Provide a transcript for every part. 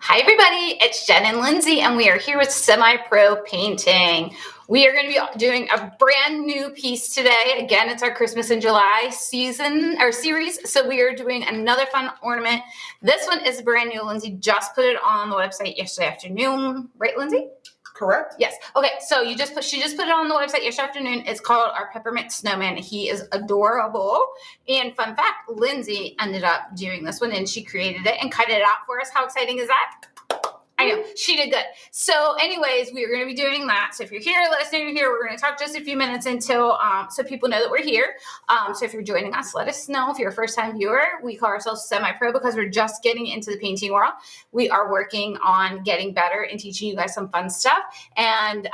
Hi everybody, it's Jen and Lindsey, and we are here with Semi-Pro Painting. We are going to be doing a brand new piece today. Again, it's our Christmas in July season or series, so we are doing another fun ornament. This one is brand new. Lindsey just put it on the website yesterday afternoon, right, Lindsey? Correct. Yes. Okay. So she just put it on the website yesterday afternoon. It's called our Peppermint Snowman. He is adorable. And fun fact, Lindsey ended up doing this one, and she created it and cut it out for us. How exciting is that? I know, she did good. So anyways, we are going to be doing that. So if you're here, let us know you're here. We're going to talk just a few minutes until, so people know that we're here. So if you're joining us, let us know. If you're a first-time viewer, we call ourselves Semi-Pro because we're just getting into the painting world. We are working on getting better and teaching you guys some fun stuff. And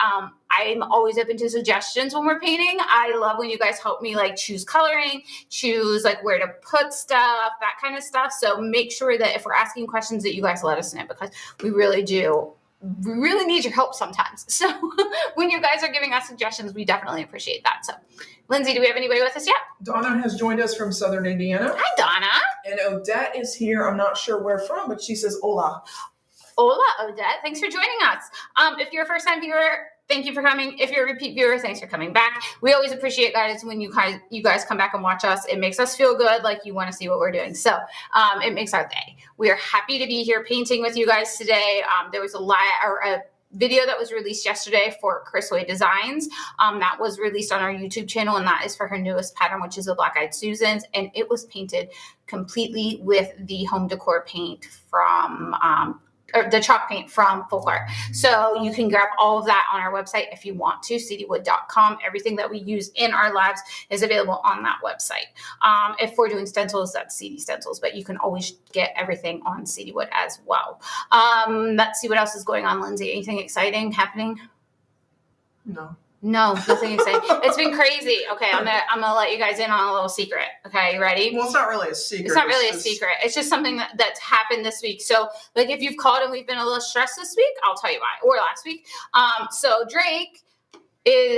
I'm always open to suggestions when we're painting. I love when you guys help me like choose coloring, choose like where to put stuff, that kind of stuff. So make sure that if we're asking questions that you guys let us know, because we really need your help sometimes. So when you guys are giving us suggestions, we definitely appreciate that. So Lindsey, do we have anybody with us yet? Donna has joined us from Southern Indiana. Hi, Donna. And Odette is here. I'm not sure where from, but she says hola. Hola, Odette. Thanks for joining us. If you're a first-time viewer, thank you for coming. If you're a repeat viewer, thanks for coming back. We always appreciate, guys, when you guys come back and watch us. It makes us feel good, like you want to see what we're doing. So it makes our day. We are happy to be here painting with you guys today. There was a video that was released yesterday for Chris Way Designs. That was released on our YouTube channel, and that is for her newest pattern, which is the Black Eyed Susans, and it was painted completely with the home decor paint from or the chalk paint from Full Art. So you can grab all of that on our website if you want to, cdwood.com. Everything that we use in our labs is available on that website. If we're doing stencils, that's CD Stencils, but you can always get everything on CD Wood as well. Let's see what else is going on, Lindsey. Anything exciting happening? No, nothing exciting. It's been crazy. Okay, I'm gonna let you guys in on a little secret. Okay, you ready? Well, it's not really a secret. It's not really a secret. It's just something that's happened this week. So, like, if you've called and we've been a little stressed this week, I'll tell you why. Or last week. So Drake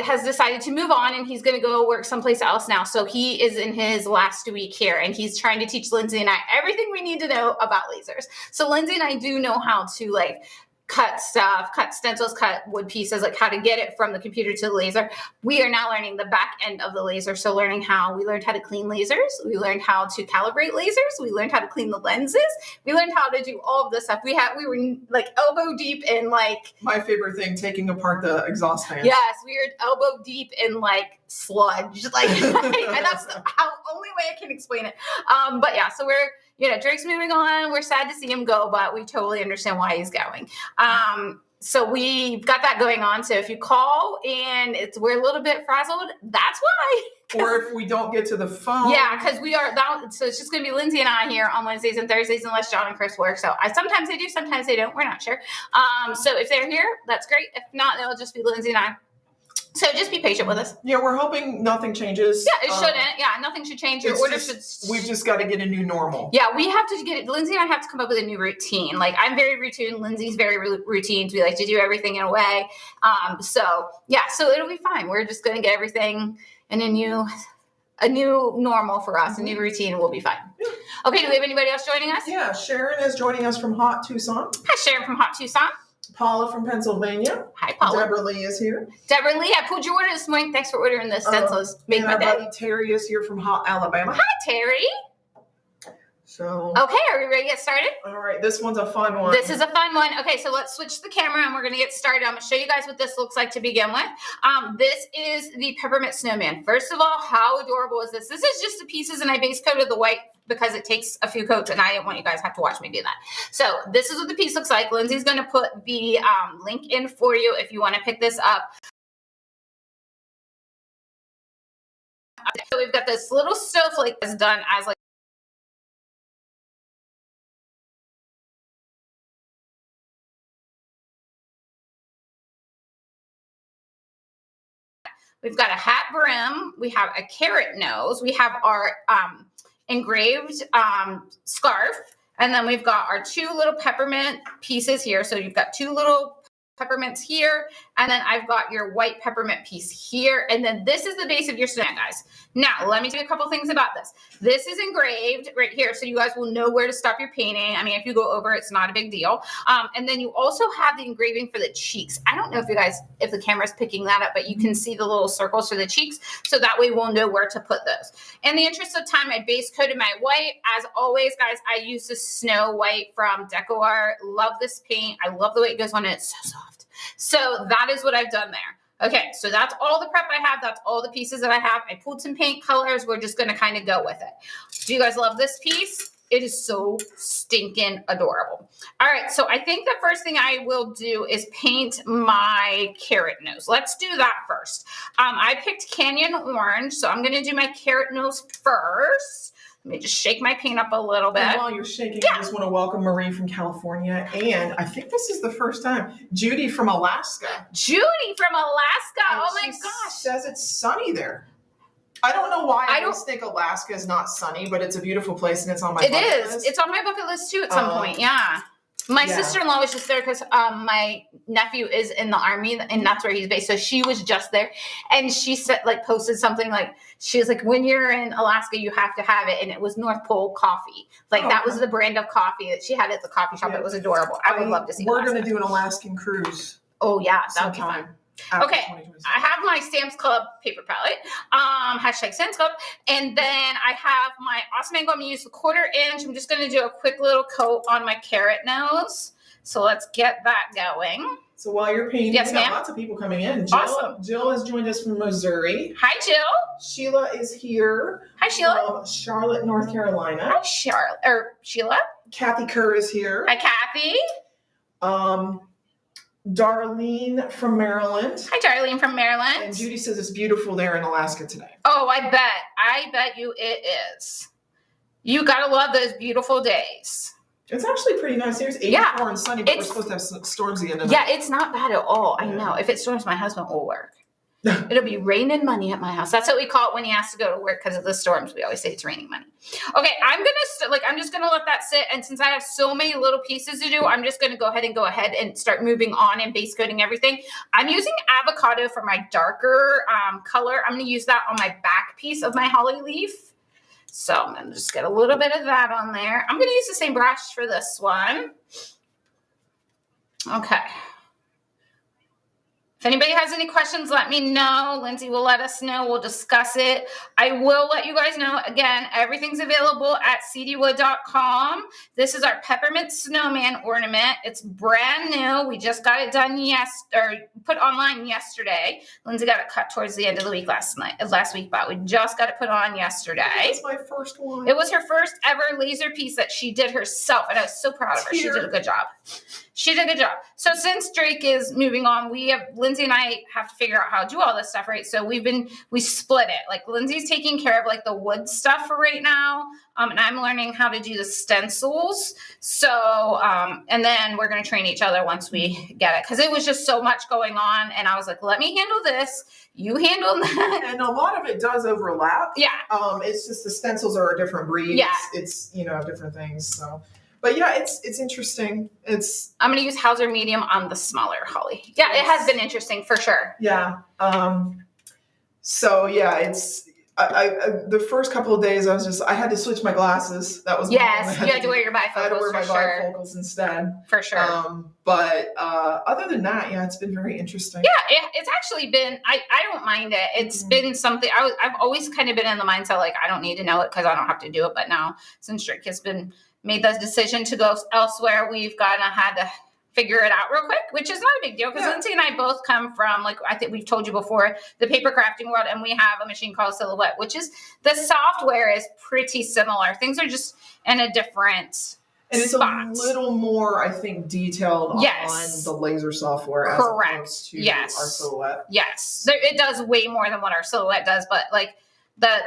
has decided to move on, and he's going to go work someplace else now. So he is in his last week here, and he's trying to teach Lindsey and I everything we need to know about lasers. So Lindsey and I do know how to like cut stuff, cut stencils, cut wood pieces, like how to get it from the computer to the laser. We are now learning the back end of the laser. So we learned how to clean lasers. We learned how to calibrate lasers. We learned how to clean the lenses. We learned how to do all of this stuff. We were like elbow deep in like my favorite thing, taking apart the exhaust fan. Yes, we were elbow deep in like sludge. Like and that's the only way I can explain it. But yeah, so Drake's moving on. We're sad to see him go, but we totally understand why he's going. So we've got that going on. So if you call and we're a little bit frazzled, that's why. Or if we don't get to the phone. Yeah, because so it's just going to be Lindsey and I here on Wednesdays and Thursdays unless John and Chris work. So sometimes they do, sometimes they don't. We're not sure. So if they're here, that's great. If not, it'll just be Lindsey and I. So just be patient with us. Yeah, we're hoping nothing changes. Yeah, it shouldn't. Yeah, nothing should change. Your order should. We've just got to get a new normal. Yeah, we have to get it. Lindsey and I have to come up with a new routine. Like I'm very routine. Lindsey's very routine. We like to do everything in a way. So it'll be fine. We're just going to get everything in a new normal for us, a new routine, and we'll be fine. Yeah. Okay, do we have anybody else joining us? Yeah, Sharon is joining us from Hot Tucson. Hi, Sharon from Hot Tucson. Paula from Pennsylvania. Hi, Paula. Deborah Lee is here. Deborah Lee, I pulled your order this morning. Thanks for ordering the stencils. Make my day. Our buddy Terry is here from Hot Alabama. Hi, Terry. So. Okay, are we ready to get started? All right, this one's a fun one. This is a fun one. Okay, so let's switch the camera and we're going to get started. I'm going to show you guys what this looks like to begin with. This is the Peppermint Snowman. First of all, how adorable is this? This is just the pieces, and I base coated the white because it takes a few coats, and I didn't want you guys to have to watch me do that. So this is what the piece looks like. Lindsey's going to put the link in for you if you want to pick this up. So we've got this little snowflake that's done as like we've got a hat brim, we have a carrot nose, we have our engraved scarf, and then we've got our two little peppermint pieces here. So you've got two little peppermints here, And then I've got your white peppermint piece here. And then this is the base of your snowman, guys. Now, let me tell you a couple things about this. This is engraved right here, so you guys will know where to stop your painting. I mean, if you go over, it's not a big deal. And then you also have the engraving for the cheeks. I don't know if you guys, if the camera's picking that up, but you can see the little circles for the cheeks, so that way we'll know where to put those. In the interest of time, I base coated my white. As always, guys, I use the Snow White from Deco Art. Love this paint. I love the way it goes on it. It's so soft. So that is what I've done there. Okay, so that's all the prep I have. That's all the pieces that I have. I pulled some paint colors. We're just going to kind of go with it. Do you guys love this piece? It is so stinking adorable. All right, so I think the first thing I will do is paint my carrot nose. Let's do that first. I picked Canyon Orange, so I'm going to do my carrot nose first. Let me just shake my paint up a little bit. And while you're shaking, I just want to welcome Marie from California. And I think this is the first time, Judy from Alaska. Judy from Alaska. And oh my she gosh. says it's sunny there. I don't know why I always think Alaska is not sunny, but it's a beautiful place and it's on my bucket list. It's on my bucket list too at some point. Yeah. My sister-in-law was just there because my nephew is in the Army and that's where he's based. So she was just there and she said, like, posted something like, she was like, when you're in Alaska, you have to have it. And it was North Pole coffee. Like that was the brand of coffee that she had at the coffee shop. Yeah. It was adorable. I would love to see We're going to do an Alaskan cruise. Oh yeah. That would be fun. Okay, I have my Sam's Club paper palette, hashtag Sam's Club, and then I have my Awesome Angle. I'm going to use the 1/4 inch. I'm just going to do a quick little coat on my carrot nose. So let's get that going. So while you're painting, yes, we got lots of people coming in. Jill has joined us from Missouri. Hi, Jill. Sheila is here. Hi, Sheila. From Charlotte, North Carolina. Hi, Sheila. Kathy Kerr is here. Hi, Kathy. Darlene from Maryland. Hi, Darlene from Maryland. And Judy says it's beautiful there in Alaska today. Oh, I bet you it is. You gotta love those beautiful days. It's actually pretty nice. There's 84 and sunny, but we're supposed to have some storms again tonight. Yeah, it's not bad at all. I know. If it storms, my husband will work. It'll be raining money at my house. That's what we call it when he has to go to work because of the storms. We always say it's raining money. Okay, I'm just gonna let that sit. And since I have so many little pieces to do, I'm just gonna go ahead and start moving on and base coating everything. I'm using avocado for my darker color. I'm gonna use that on my back piece of my holly leaf. So I'm gonna just get a little bit of that on there. I'm gonna use the same brush for this one. Okay. If anybody has any questions, let me know. Lindsay will let us know. We'll discuss it. I will let you guys know, again, everything's available at cdwood.com. This is our Peppermint Snowman ornament. It's brand new. We just got it done put online yesterday. Lindsay got it cut towards the end of the week last week, but we just got it put on yesterday. It's my first one. It was her first ever laser piece that she did herself, and I was so proud of her. She did a good job. She did a good job. So since Drake is moving on, Lindsay and I have to figure out how to do all this stuff, right? So we split it. Like Lindsay's taking care of like the wood stuff for right now. And I'm learning how to do the stencils. So, and then we're going to train each other once we get it. Cause it was just so much going on. And I was like, let me handle this. You handle that. And a lot of it does overlap. Yeah. It's just the stencils are a different breed. Yeah. It's different things. So. But yeah, it's interesting. I'm going to use Hauser medium on the smaller holly. Yeah, it has been interesting for sure. Yeah. So yeah, I the first couple of days I had to switch my glasses. That was you had to wear your bifocals. I had to wear my bifocals instead. For sure. But other than that, yeah, it's been very interesting. Yeah, it's actually been. I don't mind it. It's been something. I've always kind of been in the mindset like I don't need to know it because I don't have to do it. But now since Drake has made the decision to go elsewhere, we've had to figure it out real quick, which is not a big deal because Lindsay and I both come from, like I think we've told you before, the paper crafting world, and we have a machine called Silhouette, which is the software is pretty similar. Things are just in a different and it's spot. A little more, I think, detailed on the laser software as opposed to our Silhouette. Yes, it does way more than what our Silhouette does, but like the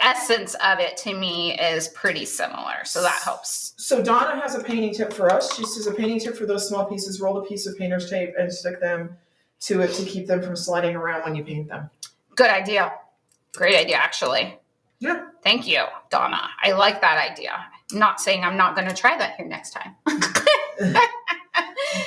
essence of it to me is pretty similar. So that helps. So Donna has a painting tip for us. She says a painting tip for those small pieces, roll a piece of painter's tape and stick them to it to keep them from sliding around when you paint them. Good idea. Great idea, actually. Yeah. Thank you, Donna. I like that idea. I'm not saying I'm not going to try that here next time.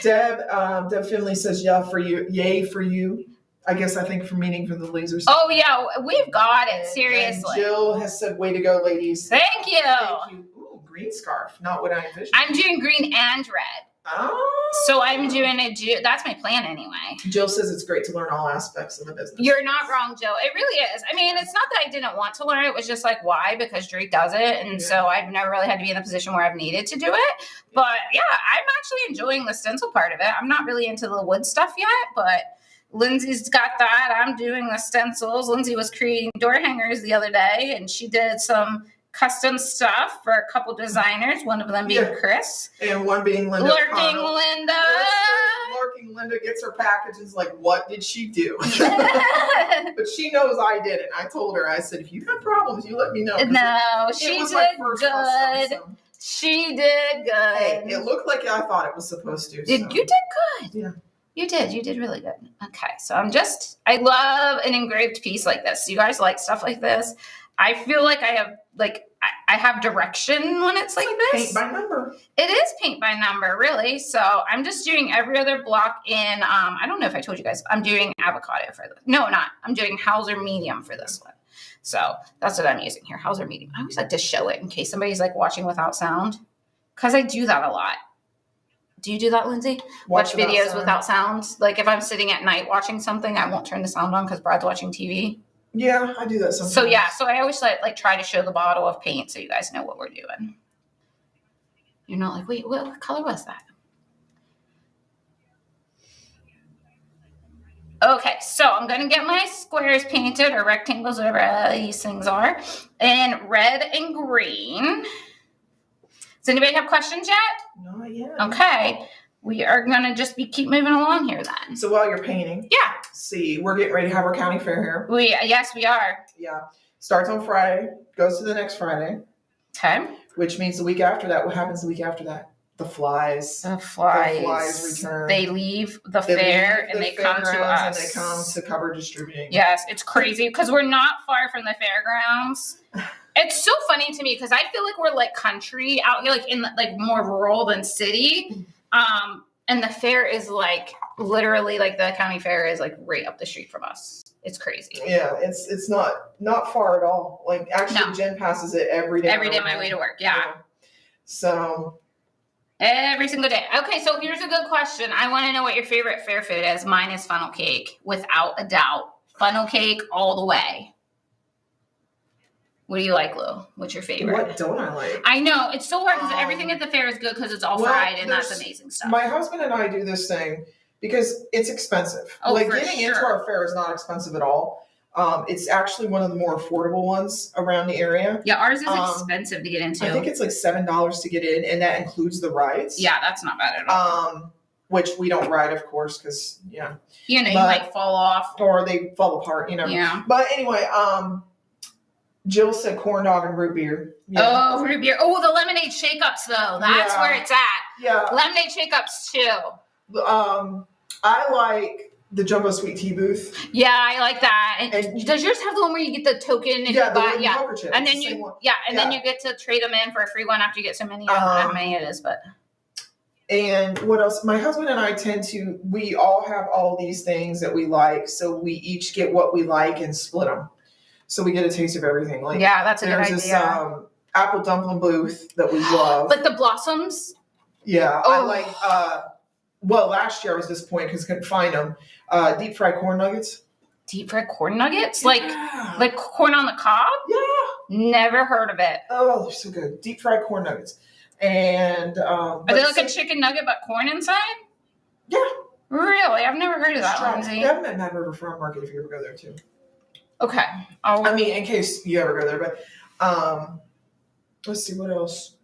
Deb Finley says, yeah, for you. Yay for you. I guess I think for meaning for the lasers. Oh, yeah. We've got it. Seriously. And Jill has said, way to go, ladies. Thank you. Thank you. Ooh, green scarf. Not what I envisioned. I'm doing green and red. Oh. So I'm doing it. That's my plan anyway. Jill says it's great to learn all aspects of the business. You're not wrong, Jill. It really is. I mean, it's not that I didn't want to learn. It was just like, why? Because Drake does it. And so I've never really had to be in the position where I've needed to do it. But yeah, I'm actually enjoying the stencil part of it. I'm not really into the wood stuff yet, but Lindsay's got that. I'm doing the stencils. Lindsay was creating door hangers the other day, and she did some custom stuff for a couple designers, one of them being Chris. And one being Linda. Lurking Linda. Lurking Linda gets her package and is like, what did she do? But she knows I did it. I told her, I said, if you have problems, you let me know. No, she did good. She did good. Hey, it looked like I thought it was supposed to. You did good. Yeah. You did really good. Okay, so I love an engraved piece like this. You guys like stuff like this? I feel like I have direction when it's like this. Paint by number. It is paint by number, really. So I'm just doing every other block in, I don't know if I told you guys, I'm doing avocado for this. No, not. I'm doing Hauser medium for this one. So that's what I'm using here, Hauser medium. I always like to show it in case somebody's like watching without sound, because I do that a lot. Do you do that, Lindsay? Watch videos without sound? Like if I'm sitting at night watching something, I won't turn the sound on because Brad's watching TV. Yeah, I do that sometimes. So I always like try to show the bottle of paint so you guys know what we're doing. You're not like, wait, what color was that? Okay, so I'm going to get my squares painted, or rectangles, whatever these things are, in red and green. Does anybody have questions yet? Not yet. Okay. We are going to just keep moving along here then. So while you're painting. Yeah. See, we're getting ready to have our county fair here. Yes, we are. Yeah. Starts on Friday, goes to the next Friday. Okay. Which means the week after that, what happens the week after that? The flies. The flies return. They leave the fair and they come to us. And they come to cover distributing. Yes, it's crazy because we're not far from the fairgrounds. It's so funny to me because I feel like we're like country out here, like in like more rural than city. And the fair is like literally like the county fair is like right up the street from us. It's crazy. Yeah, it's not far at all. Like actually, Jen passes it every day. Every day on my way to work. Yeah. So every single day. Okay, so here's a good question. I want to know what your favorite fair food is. Mine is funnel cake, without a doubt. Funnel cake all the way. What do you like, Lou? What's your favorite? What don't I like? I know. It's so hard because everything at the fair is good because it's all fried and that's amazing stuff. My husband and I do this thing because it's expensive. Oh, like for getting sure. into our fair is not expensive at all. It's actually one of the more affordable ones around the area. Yeah, ours is expensive to get into. I think it's like $7 to get in, and that includes the rides. Yeah, that's not bad at all. Which we don't ride, of course, because you might fall off. Or they fall apart, Yeah. But anyway, Jill said corn dog and root beer. Yeah. Oh, root beer. Oh, the lemonade shake-ups, though. That's where it's at. Yeah. Lemonade shake-ups, too. I like the Jumbo Sweet Tea booth. Yeah, I like that. And does yours have the one where you get the token? And and then then you get to trade them in for a free one after you get so many. I don't know how many it is, but. And what else? My husband and I we all have all these things that we like, so we each get what we like and split them. So we get a taste of everything. Like that's a good idea. There's this apple dumpling booth that we love. Like the blossoms? Yeah. Oh. I like, last year I was disappointed because I couldn't find them. Deep fried corn nuggets. Deep fried corn nuggets? Yeah. Like corn on the cob? Yeah. Never heard of it. Oh, they're so good. Deep fried corn nuggets. And are they like a chicken nugget but corn inside? Yeah. Really? I've never heard of that, Lindsay. Yeah, I've met Mad River Farm Market if you ever go there too. Okay. I mean, in case you ever go there, but let's see what else.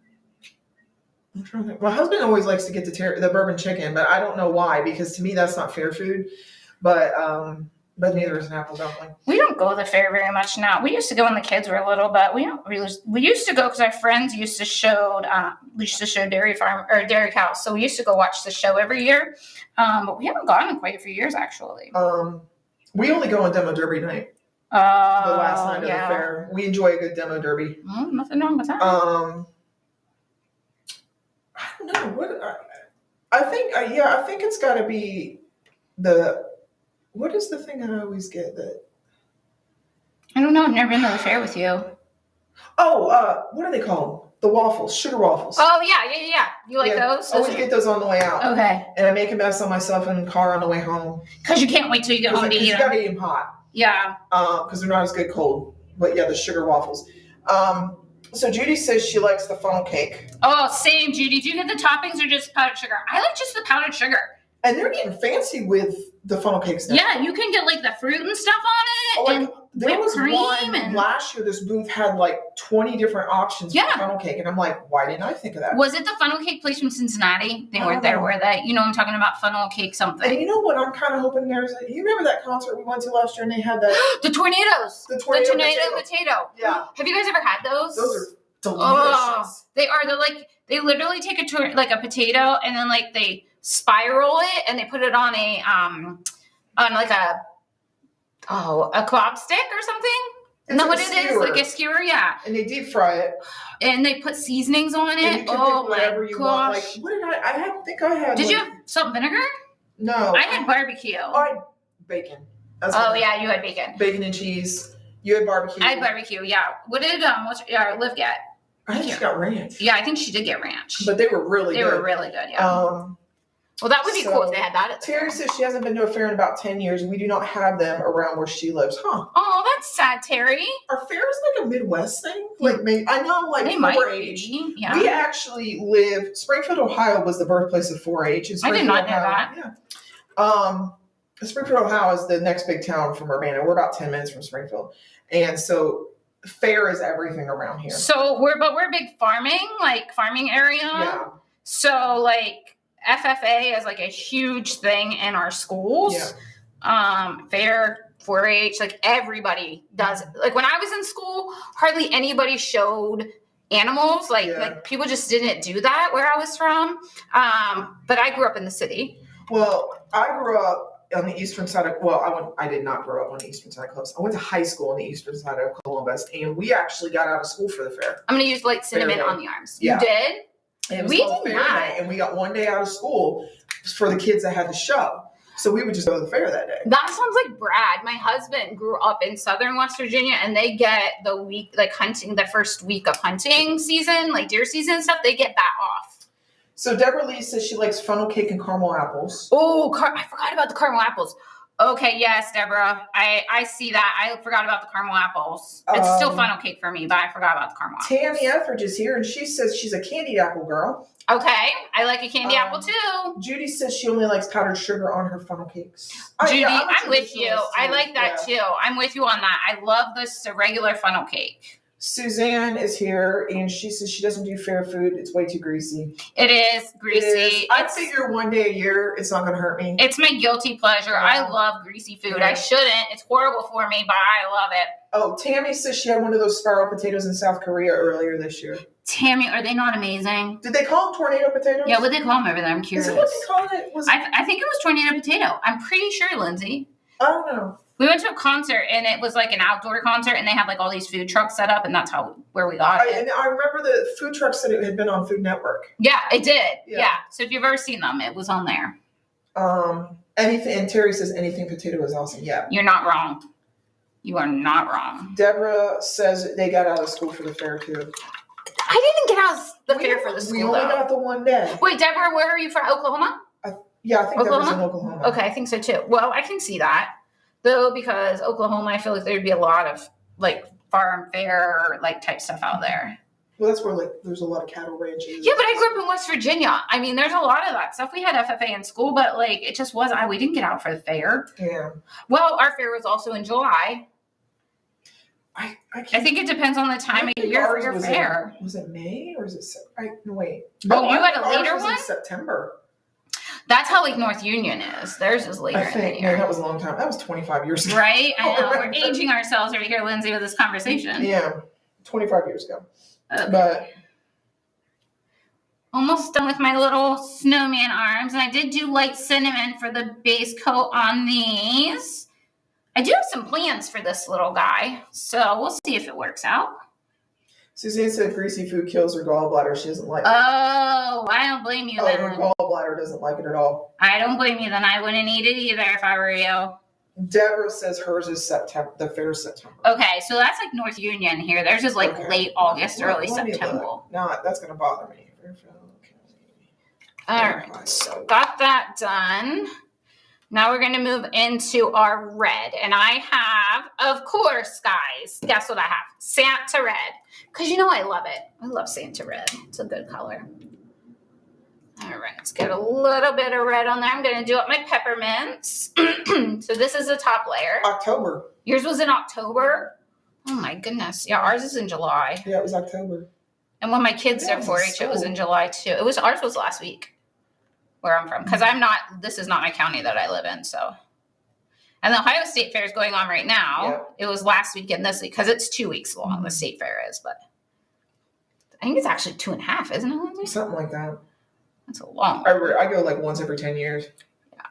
I'm trying to think. My husband always likes to get the bourbon chicken, but I don't know why, because to me that's not fair food. But neither is an apple dumpling. We don't go to the fair very much now. We used to go when the kids were little, but we don't really. We used to go because our friends used to show Dairy Farm or Dairy Cows, so we used to go watch the show every year. But we haven't gone in quite a few years actually. We only go on demo derby night. The last night of the fair. We enjoy a good demo derby. Nothing wrong with that. I don't know. I think it's got to be what is the thing I always get that? I don't know. I've never been to the fair with you. Oh, what are they called? The waffles, sugar waffles. Oh, yeah. You like those? I always get those on the way out. Okay. And I make a mess of myself in the car on the way home. Because you can't wait till you get home to eat them. You got to eat them hot. Yeah. Because they're not as good cold. But yeah, the sugar waffles. So Judy says she likes the funnel cake. Oh, same, Judy. Do you get the toppings or just powdered sugar? I like just the powdered sugar. And they're getting fancy with the funnel cakes now. Yeah, you can get like the fruit and stuff on it. And there was cream one last year. This booth had like 20 different options for funnel cake, and I'm like, why didn't I think of that? Was it the funnel cake place from Cincinnati? They weren't there, were they? You know, I'm talking about funnel cake something. And you know what? I'm kind of hoping you remember that concert we went to last year, and they had that the tornadoes, the tornado potato. Yeah. Have you guys ever had those? Those are delicious. Oh, they are. They literally take a potato and then like they spiral it and they put it on a kebab stick or something. Isn't that what it is? Like a skewer, yeah. And they deep fry it. And they put seasonings on it. And you can pick whatever you want. Like, what did I think I had. Did you have salt and vinegar? No. I had barbecue. I had bacon. Yeah, you had bacon. Bacon and cheese. You had barbecue. I had barbecue, yeah. What did Liv get? I think she got ranch. Yeah, I think she did get ranch. But they were really good. They were really good, yeah. Well, that would be cool if they had that at the Terry says she hasn't been to a fair in about 10 years. We do not have them around where she lives. Huh. Oh, that's sad, Terry. Are fairs like a Midwest thing? Like, I know, like, 4-H. Yeah. We actually Springfield, Ohio was the birthplace of 4-H. I did not know that. Yeah. Springfield, Ohio is the next big town from Urbana. We're about 10 minutes from Springfield. And so fair is everything around here. So we're a big farming area. Yeah. So like FFA is like a huge thing in our schools. Yeah. Fair, 4-H, like everybody does it. Like when I was in school, hardly anybody showed animals. Like people just didn't do that where I was from. But I grew up in the city. Well, I grew up on the eastern side of, I did not grow up on the eastern side of Columbus. I went to high school on the eastern side of Columbus, and we actually got out of school for the fair. I'm going to use light cinnamon on the arms. Yeah. You did? And we did not. And we got one day out of school for the kids that had the show. So we would just go to the fair that day. That sounds like Brad. My husband grew up in southern West Virginia, and they get the week, like hunting, the first week of hunting season, like deer season and stuff, they get that off. So Deborah Lee says she likes funnel cake and caramel apples. Oh, I forgot about the caramel apples. Okay, yes, Deborah. I see that. I forgot about the caramel apples. It's still funnel cake for me, but I forgot about the caramel apples. Tammy Etheridge is here, and she says she's a candied apple girl. Okay, I like a candy apple too. Judy says she only likes powdered sugar on her funnel cakes. Judy, I'm with you. I like that too. I'm with you on that. I love the regular funnel cake. Suzanne is here, and she says she doesn't do fair food. It's way too greasy. It is greasy. I figure one day a year, it's not going to hurt me. It's my guilty pleasure. Yeah. I love greasy food. Yeah. I shouldn't. It's horrible for me, but I love it. Oh, Tammy says she had one of those spiral potatoes in South Korea earlier this year. Tammy, are they not amazing? Did they call them tornado potatoes? Yeah, what did they call them over there? I'm curious. Is it what they called it? I think it was tornado potato. I'm pretty sure, Lindsay. I don't know. We went to a concert, and it was like an outdoor concert, and they had like all these food trucks set up, and that's where we got it. And I remember the food truck said it had been on Food Network. Yeah, it did. Yeah. So if you've ever seen them, it was on there. Anything, and Terry says anything potato is awesome. Yeah. You're not wrong. You are not wrong. Deborah says they got out of school for the fair too. I didn't get out of the fair for the school. We only got the one day. Wait, Deborah, where are you from? Oklahoma? I think Deborah's in Oklahoma. Okay, I think so too. Well, I can see that. Though, because Oklahoma, I feel like there'd be a lot of like farm fair like type stuff out there. Well, that's where like there's a lot of cattle ranches. Yeah, but I grew up in West Virginia. I mean, there's a lot of that stuff. We had FFA in school, but like it just wasn't. We didn't get out for the fair. Yeah. Well, our fair was also in July. I think it depends on the time of year for your fair. Was it May or is it? No, wait. Oh, you had a later one? In September. That's how like North Union is. Theirs is later in the year. Yeah, that was a long time. That was 25 years ago. Right? I know. We're aging ourselves over here, Lindsay, with this conversation. Yeah, 25 years ago. Okay. But almost done with my little snowman arms. And I did do light cinnamon for the base coat on these. I do have some plans for this little guy. So we'll see if it works out. Suzanne said greasy food kills her gallbladder. She doesn't like it. Oh, I don't blame you then. Her gallbladder doesn't like it at all. I don't blame you then. I wouldn't eat it either if I were you. Deborah says hers is September. The fair is September. Okay, so that's like North Union here. Theirs is like late August, early September. No, that's going to bother me. All right, so got that done. Now we're going to move into our red. And I have, of course, guys, guess what I have? Santa red. Because you know I love it. I love Santa red. It's a good color. All right, let's get a little bit of red on there. I'm going to do up my peppermints. So this is the top layer. October. Yours was in October? Oh, my goodness. Yeah, ours is in July. Yeah, it was October. And when my kids are 4-H, it was in July, too. Ours was last week. Where I'm from, because this is not my county that I live in, so. And the Ohio State Fair is going on right now. Yep. It was last week and this week, because it's 2 weeks long, the state fair is, but I think it's actually 2.5, isn't it, Lindsay? Something like that. That's a long one. I go like once every 10 years. Yeah.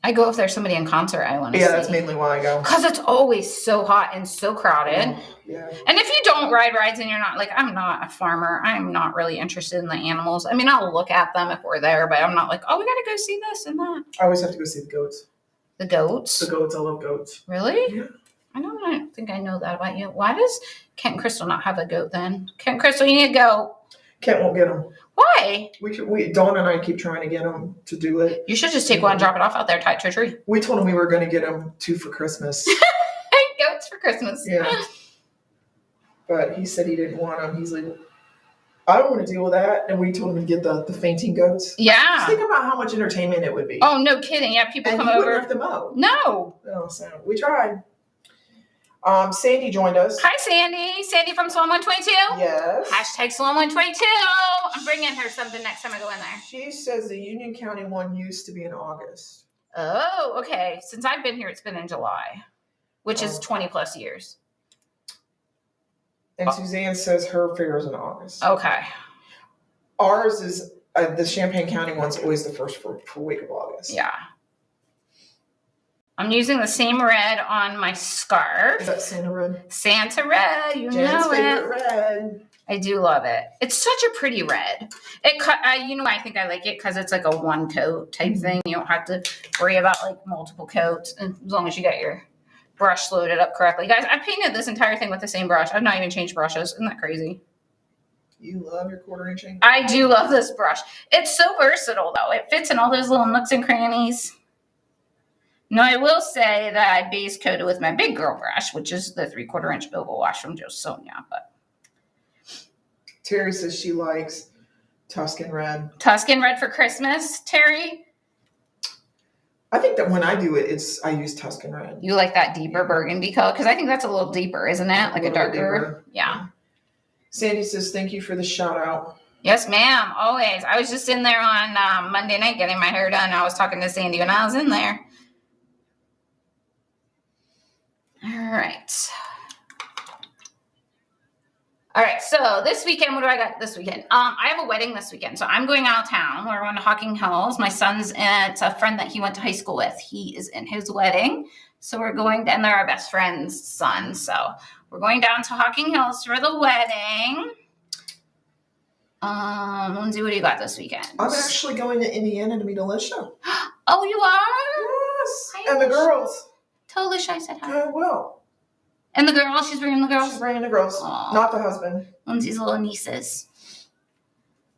I go if there's somebody in concert I want to see. Yeah, that's mainly why I go. Because it's always so hot and so crowded. Yeah. And if you don't ride rides and you're not, like, I'm not a farmer. I'm not really interested in the animals. I mean, I'll look at them if we're there, but I'm not like, oh, we got to go see this and that. I always have to go see the goats. The goats? The goats. I love goats. Really? Yeah. I don't think I know that about you. Why does Kent and Crystal not have a goat then? Kent and Crystal, you need to go. Kent won't get them. Why? Dawn and I keep trying to get them to do it. You should just take one and drop it off out there, tie it to a tree. We told him we were going to get them 2 for Christmas. Goats for Christmas. Yeah. But he said he didn't want them. He's like, I don't want to deal with that. And we told him to get the fainting goats. Yeah. Just think about how much entertainment it would be. Oh, no kidding. Yeah, people come over. Have to mow. No. So we tried. Sandy joined us. Hi, Sandy. Sandy from Salon 122. Yes. Hashtag Salon 122. I'm bringing her something next time I go in there. She says the Union County one used to be in August. Oh, okay. Since I've been here, it's been in July, which is 20 plus years. And Suzanne says her fair is in August. Okay. Ours is, the Champaign County one's always the first week of August. Yeah. I'm using the same red on my scarf. Is that Santa red? Santa red, you Jen's know favorite it. Red. I do love it. It's such a pretty red. I think I like it because it's like a one coat type thing. You don't have to worry about like multiple coats, and as long as you got your brush loaded up correctly. Guys, I painted this entire thing with the same brush. I've not even changed brushes. Isn't that crazy? You love your 1/4 inch. I do love this brush. It's so versatile though. It fits in all those little nooks and crannies. Now, I will say that I base coated with my big girl brush, which is the 3/4 inch oval wash from Joe Sonia. But Terry says she likes Tuscan red. Tuscan red for Christmas, Terry? I think that when I do it, I use Tuscan red. You like that deeper burgundy color? Because I think that's a little deeper, isn't it? Like a darker. Deeper. Yeah. Sandy says, thank you for the shout out. Yes, ma'am. Always. I was just in there on Monday night getting my hair done. I was talking to Sandy when I was in there. All right, so this weekend, what do I got this weekend? I have a wedding this weekend, so I'm going out of town. We're going to Hocking Hills. My son's it's a friend that he went to high school with. He is in his wedding, so we're going, and they're our best friend's son, so we're going down to Hocking Hills for the wedding. Lindsay, what do you got this weekend? I'm actually going to Indiana to meet Alicia. Oh, you are? Yes, Hi, and the Alicia. girls. Tell Alicia I said hi. I will. And the girls? She's bringing the girls? She's bringing the girls, Aww. not the husband. Lindsay's little nieces.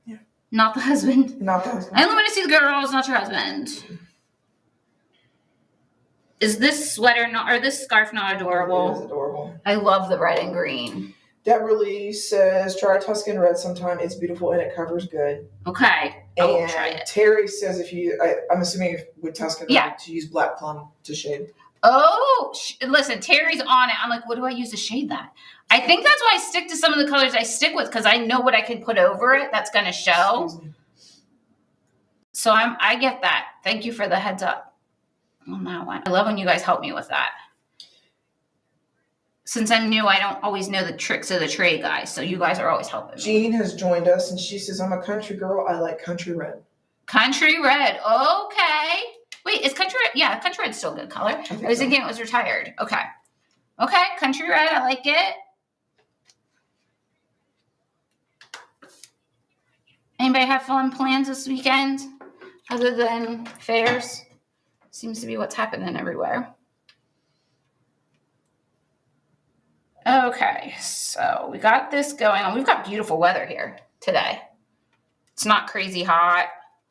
Yeah. Not the husband. Not the husband. I only want to see the girls, not your husband. Is this sweater or this scarf not adorable? It is adorable. I love the red and green. Deborah Lee says, try Tuscan red sometime. It's beautiful and it covers good. Okay. I will try And it. Terry says I'm assuming with Tuscan red to use black plum to shade. Oh, listen, Terry's on it. I'm like, what do I use to shade that? I think that's why I stick to some of the colors I stick with, because I know what I can put over it that's going to show. So I get that. Thank you for the heads up on that one. I love when you guys help me with that. Since I'm new, I don't always know the tricks of the trade, guys. So you guys are always helping me. Jean has joined us, and she says, I'm a country girl. I like country red. Country red. Okay. Wait, is country red? Yeah, country red's still a good color. I was thinking it was retired. Okay. Okay, country red. I like it. Anybody have fun plans this weekend other than fairs? Seems to be what's happening everywhere. Okay, so we got this going on. We've got beautiful weather here today. It's not crazy hot.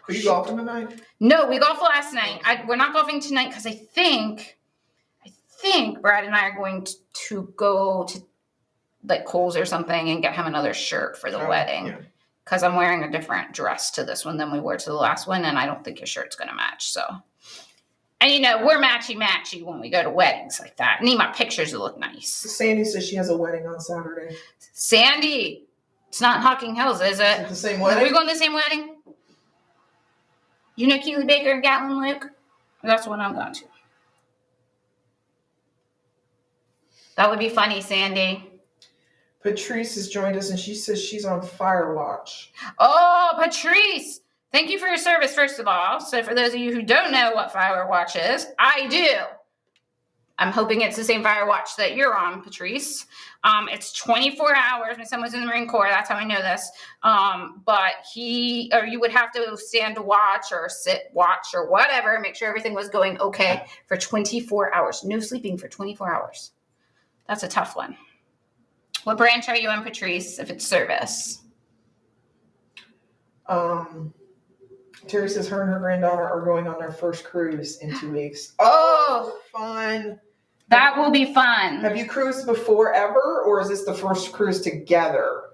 Are you golfing tonight? No, we golfed last night. We're not golfing tonight because I think Brad and I are going to go to like Kohl's or something and get him another shirt for the wedding. Because I'm wearing a different dress to this one than we wore to the last one, and I don't think his shirt's going to match. So, and we're matchy when we go to weddings like that. I need my pictures to look nice. Sandy says she has a wedding on Saturday. Sandy, it's not Hocking Hills, is it? Is it the same wedding? Are we going to the same wedding? You know Keely Baker and Gatlin Luke? That's what I'm going to. That would be funny, Sandy. Patrice has joined us, and she says she's on Fire Watch. Oh, Patrice! Thank you for your service, first of all. So for those of you who don't know what Fire Watch is, I do. I'm hoping it's the same Fire Watch that you're on, Patrice. It's 24 hours. My son was in the Marine Corps. That's how I know this. But you would have to stand to watch or sit watch or whatever, make sure everything was going okay for 24 hours. No sleeping for 24 hours. That's a tough one. What branch are you in, Patrice, if it's service? Terry says her and her granddaughter are going on their first cruise in 2 weeks. Oh, fun. That will be fun. Have you cruised before ever, or is this the first cruise together?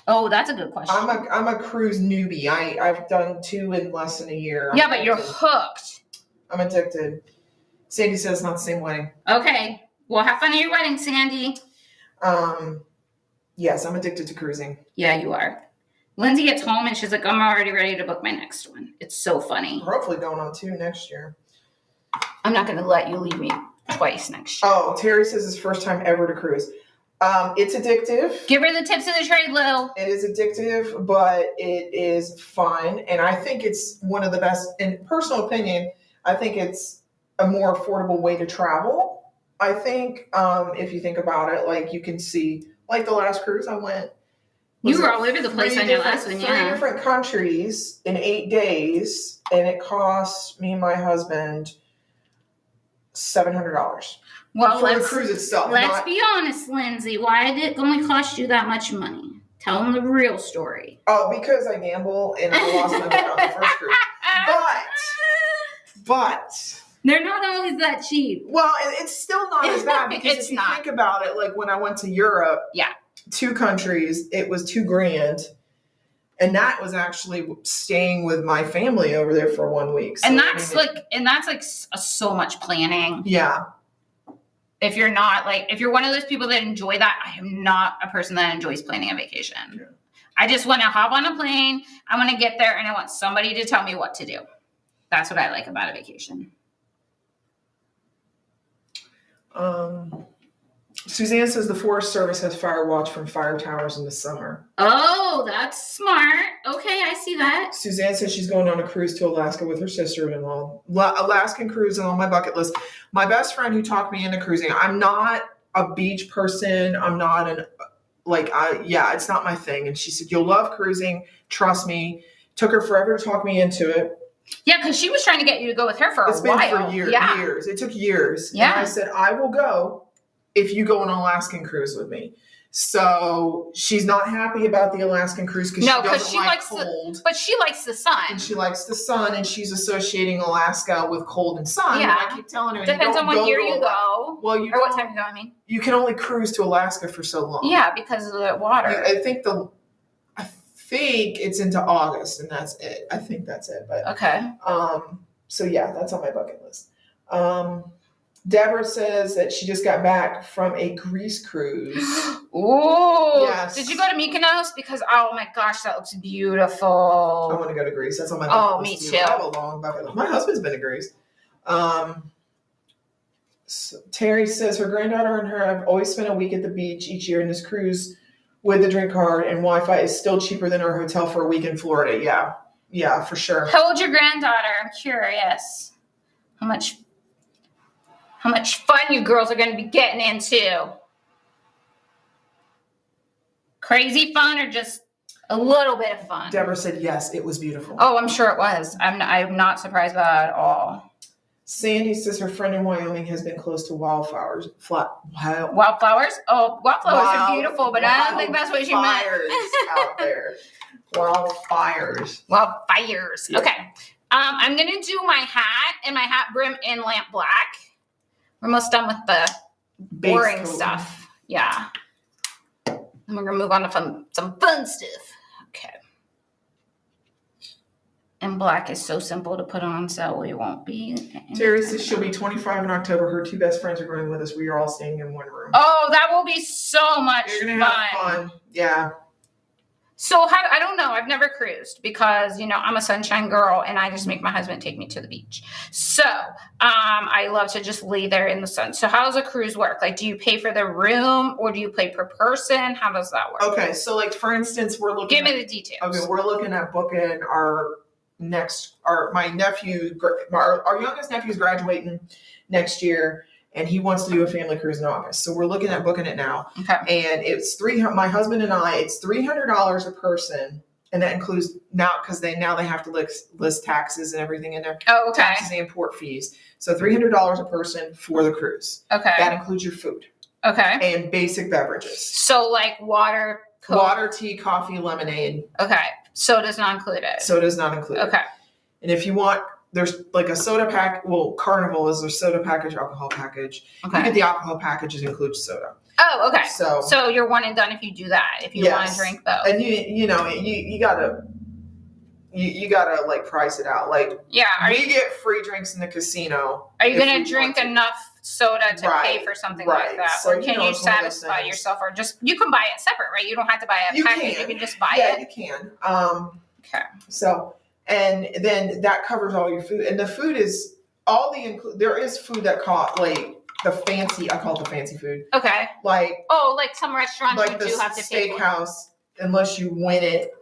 Oh, that's a good question. I'm a cruise newbie. I've done 2 in less than a year. Yeah, but you're hooked. I'm addicted. Sandy says not the same wedding. Okay. Well, have fun at your wedding, Sandy. Yes, I'm addicted to cruising. Yeah, you are. Lindsay gets home and she's like, I'm already ready to book my next one. It's so funny. We're hopefully going on 2 next year. I'm not going to let you leave me twice next year. Oh, Terry says it's first time ever to cruise. It's addictive. Give her the tips of the trade, Lou. It is addictive, but it is fun. And I think it's one of the best, in personal opinion, I think it's a more affordable way to travel. I think if you think about it, like you can see, like the last cruise I went. You were all over the place on your last one, yeah. 3 different countries in 8 days, and it cost me and my husband $700. Well, for the cruise itself. Let's be honest, Lindsay. Why did it only cost you that much money? Tell them the real story. Oh, because I gamble and I lost my money on the first cruise. But they're not always that cheap. Well, it's still not as bad because if you think about it, like when I went to Europe, 2 countries, it was $2,000, and that was actually staying with my family over there for 1 week. So, and that's so much planning. Yeah. If you're one of those people that enjoy that, I am not a person that enjoys planning a vacation. Yeah. I just want to hop on a plane. I want to get there, and I want somebody to tell me what to do. That's what I like about a vacation. Suzanne says the Forest Service has fire watch from fire towers in the summer. Oh, that's smart. Okay, I see that. Suzanne says she's going on a cruise to Alaska with her sister-in-law. Alaskan cruise is on my bucket list. My best friend who talked me into cruising, I'm not a beach person. I'm not it's not my thing. And she said, you'll love cruising. Trust me. Took her forever to talk me into it. Yeah, because she was trying to get you to go with her for a while. It's been for years. It took years. Yeah. And I said, I will go if you go on an Alaskan cruise with me. So she's not happy about the Alaskan cruise because she likes cold. But she likes the sun. And she likes the sun, and she's associating Alaska with cold and sun. Yeah. And I keep telling her, depends on what year you go. Well, or what time you go, I mean. You can only cruise to Alaska for so long. Yeah, because of the water. I think it's into August, and that's it. I think that's it. But okay. So yeah, that's on my bucket list. Deborah says that she just got back from a Greece cruise. Ooh. Yes. Did you go to Mykonos? Because, oh my gosh, that looks beautiful. I want to go to Greece. That's on my bucket list. Me too. I have a long bucket list. My husband's been to Greece. So Terry says her granddaughter and her have always spent a week at the beach each year, in this cruise with the drink card and Wi-Fi is still cheaper than our hotel for a week in Florida. Yeah. Yeah, for sure. How old's your granddaughter? I'm curious. How much fun you girls are going to be getting into? Crazy fun or just A little bit of fun. Deborah said yes, it was beautiful. Oh, I'm sure it was. I'm not surprised by that at all. Sandy says her friend in Wyoming has been close to wildflowers. Wildflowers? Oh, wildflowers are beautiful, but I don't think that's what she meant. Fires out there. Wildfires. Wildfires. Yeah. Okay. I'm gonna do my hat and my hat brim in lamp black. We're almost done with the boring stuff. Yeah. And we're gonna move on to some fun stuff. Okay. And black is so simple to put on, so we won't be. Terry says she'll be 25 in October. Her two best friends are going with us. We are all staying in one room. Oh, that will be so much You're gonna have fun. Yeah. So I don't know. I've never cruised because, I'm a sunshine girl and I just make my husband take me to the beach. So I love to just lay there in the sun. So how does a cruise work? Like, do you pay for the room or do you pay per person? How does that work? Okay. So like, for instance, we're looking Give me the details. Okay. We're looking at booking our youngest nephew's graduating next year. And he wants to do a family cruise in August. So we're looking at booking it now. Okay. And it's my husband and I, it's $300 a person. And that includes because they have to list taxes and everything in there. Oh, okay. Taxes and port fees. So $300 a person for the cruise. Okay. That includes your food. Okay. And basic beverages. So like water, Coke. Water, tea, coffee, lemonade. Okay. Soda's not included. Soda's not included. Okay. And if you want, there's like a soda pack. Well, Carnival is their soda package, alcohol package. Okay. You get the alcohol packages includes soda. Oh, okay. So you're one and done if you do that. If you want to drink both. And you gotta like price it out. Like we get free drinks in the casino. Are you gonna drink enough soda to pay for something like that? So, or can you satisfy yourself, or just you can buy it separate, right? You don't have to buy a package. You can just buy it. Yeah, you can. Okay. So and then that covers all your food, and the food is there is food that cost like the fancy. I call it the fancy food. Okay. Like some restaurants like you the do have to pay for. Steakhouse, unless you win it.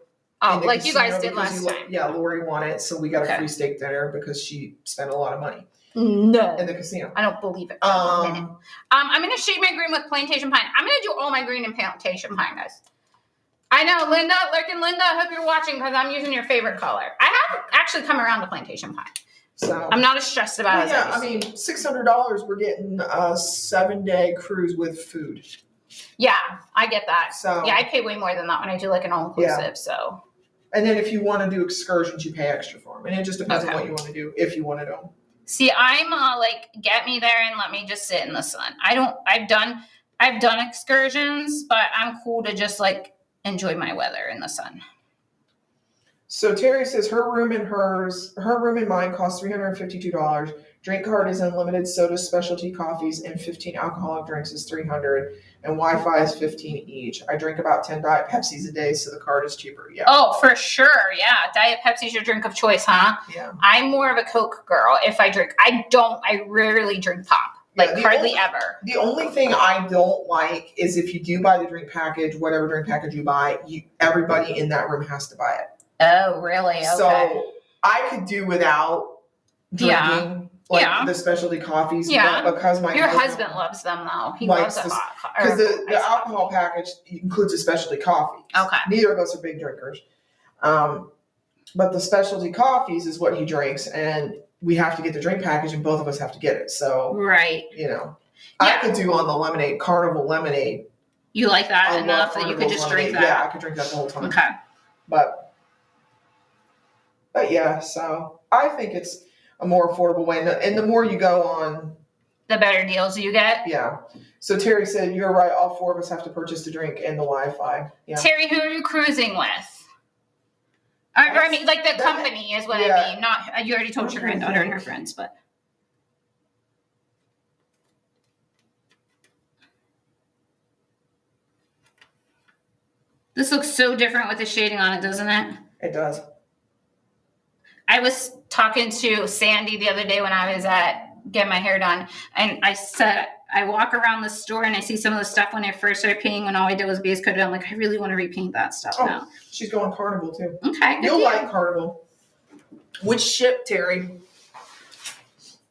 Oh, like you guys did last time. Yeah, Lori won it, so we got a free steak dinner because she spent a lot of money. No. In the casino. I don't believe it. I'm going to shade my green with plantation pine. I'm going to do all my green in plantation pine, guys. I know, Linda, I hope you're watching because I'm using your favorite color. I have actually come around to plantation pine. So I'm not as stressed about it. Yeah, I mean, $600, we're getting a 7-day cruise with food. Yeah, I get that. So yeah, I pay way more than that when I do like an all-inclusive, so. And then if you want to do excursions, you pay extra for them. And it just depends on what you want to do, if you want to do them. See, I'm get me there and let me just sit in the sun. I've done excursions, but I'm cool to just enjoy my weather in the sun. So Terry says her room and mine costs $352. Drink card is unlimited soda, specialty coffees, and 15 alcoholic drinks is $300, and Wi-Fi is $15 each. I drink about 10 Diet Pepsis a day, so the card is cheaper. Yeah. Oh, for sure. Yeah, Diet Pepsi's your drink of choice, huh? Yeah. I'm more of a Coke girl. If I drink, I rarely drink pop. Hardly ever. The only thing I don't like is if you do buy the drink package, whatever drink package you buy, everybody in that room has to buy it. Oh, really? Okay. So I could do without drinking the specialty coffees. Yeah. Because your husband loves them though. He loves it hot. Because the alcohol package includes a specialty coffee. Okay. Neither of us are big drinkers. But the specialty coffees is what he drinks, and we have to get the drink package, and both of us have to get it. So right. I could do on the lemonade, Carnival lemonade. You like that enough that you could just drink that? Yeah, I could drink that the whole time. Okay. But yeah, so I think it's a more affordable way. And the more you go on, the better deals you get. Yeah. So Terry said, you're right. All four of us have to purchase the drink and the Wi-Fi. Yeah. Terry, who are you cruising with? I mean, the company is what I mean. Not, you already told your granddaughter and her friends, but. This looks so different with the shading on it, doesn't it? It does. I was talking to Sandy the other day when I was getting my hair done, and I said, I walk around the store and I see some of the stuff when I first started painting when all I did was base coat. I'm like, I really want to repaint that stuff now. She's going Carnival too. Okay. You'll like Carnival. Which ship, Terry?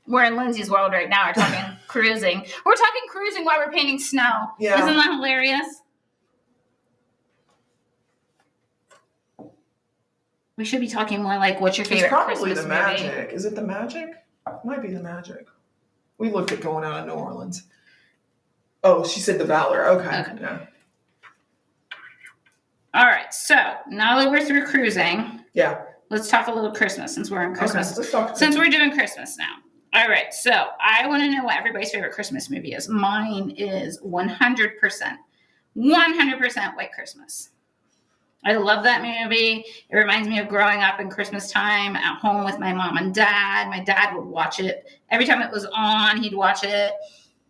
We're in Lindsay's world right now. We're talking cruising. We're talking cruising while we're painting snow. Yeah. Isn't that hilarious? We should be talking more like, what's your It's favorite probably Christmas the movie? Magic. Is it the Magic? Might be the Magic. We looked at going out of New Orleans. Oh, she said the Valor. Okay. Yeah. All right. So now that we're through cruising, let's talk a little Christmas since we're in Christmas. Okay, let's talk. Since we're doing Christmas now. All right. So I want to know what everybody's favorite Christmas movie is. Mine is 100%. 100% White Christmas. I love that movie. It reminds me of growing up in Christmas time at home with my mom and dad. My dad would watch it. Every time it was on, he'd watch it.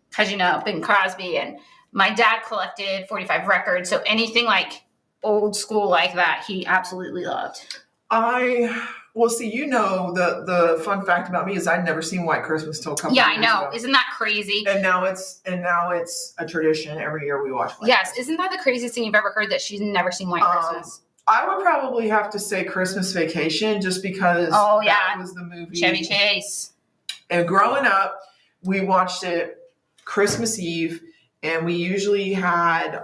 Because, Bing Crosby. And my dad collected 45 records. So anything like old school like that, he absolutely loved. Well, see, the fun fact about me is I'd never seen White Christmas till a couple years ago. Yeah, I know. Isn't that crazy? And now it's a tradition. Every year we watch White Christmas. Isn't that the craziest thing you've ever heard, that she's never seen White Christmas? I would probably have to say Christmas Vacation, just because that was the movie. Chevy Chase. And growing up, we watched it Christmas Eve, and we usually had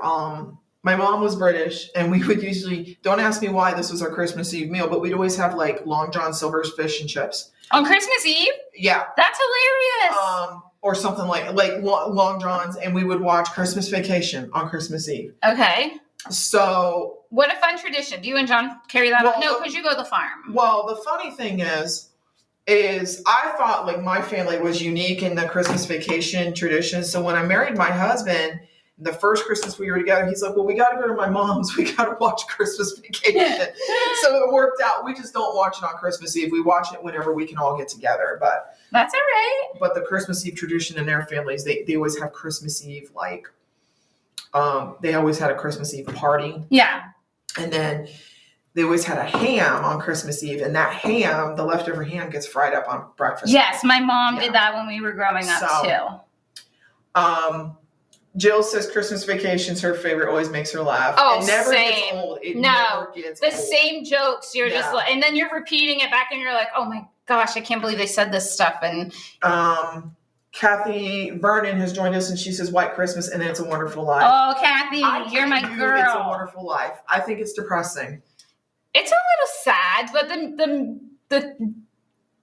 my mom was British, and we would usually, don't ask me why this was our Christmas Eve meal, but we'd always have like Long John Silver's fish and chips. On Christmas Eve? Yeah. That's hilarious. Or something like Long John's, and we would watch Christmas Vacation on Christmas Eve. Okay. So. What a fun tradition. Do you and John carry that on? No, because you go to the farm. Well, the funny thing is I thought like my family was unique in the Christmas Vacation tradition. So when I married my husband, the first Christmas we were together, he's like, well, we got to go to my mom's. We got to watch Christmas Vacation. So it worked out. We just don't watch it on Christmas Eve. We watch it whenever we can all get together. But that's all right. But the Christmas Eve tradition in their families, they always have Christmas Eve, like, they always had a Christmas Eve party. Yeah. And then they always had a ham on Christmas Eve, and that ham, the leftover ham, gets fried up on breakfast. Yes, my mom did that when we were growing up too. Jill says Christmas Vacation's her favorite, always makes her laugh. Oh, it never same. Gets old. It never gets old. Same jokes. You're just like, and then you're repeating it back, and you're like, oh my gosh, I can't believe they said this stuff. And Kathy Vernon has joined us, and she says White Christmas and It's a Wonderful Life. Oh, Kathy, you're my girl. It's a Wonderful Life. I think it's depressing. It's a little sad, but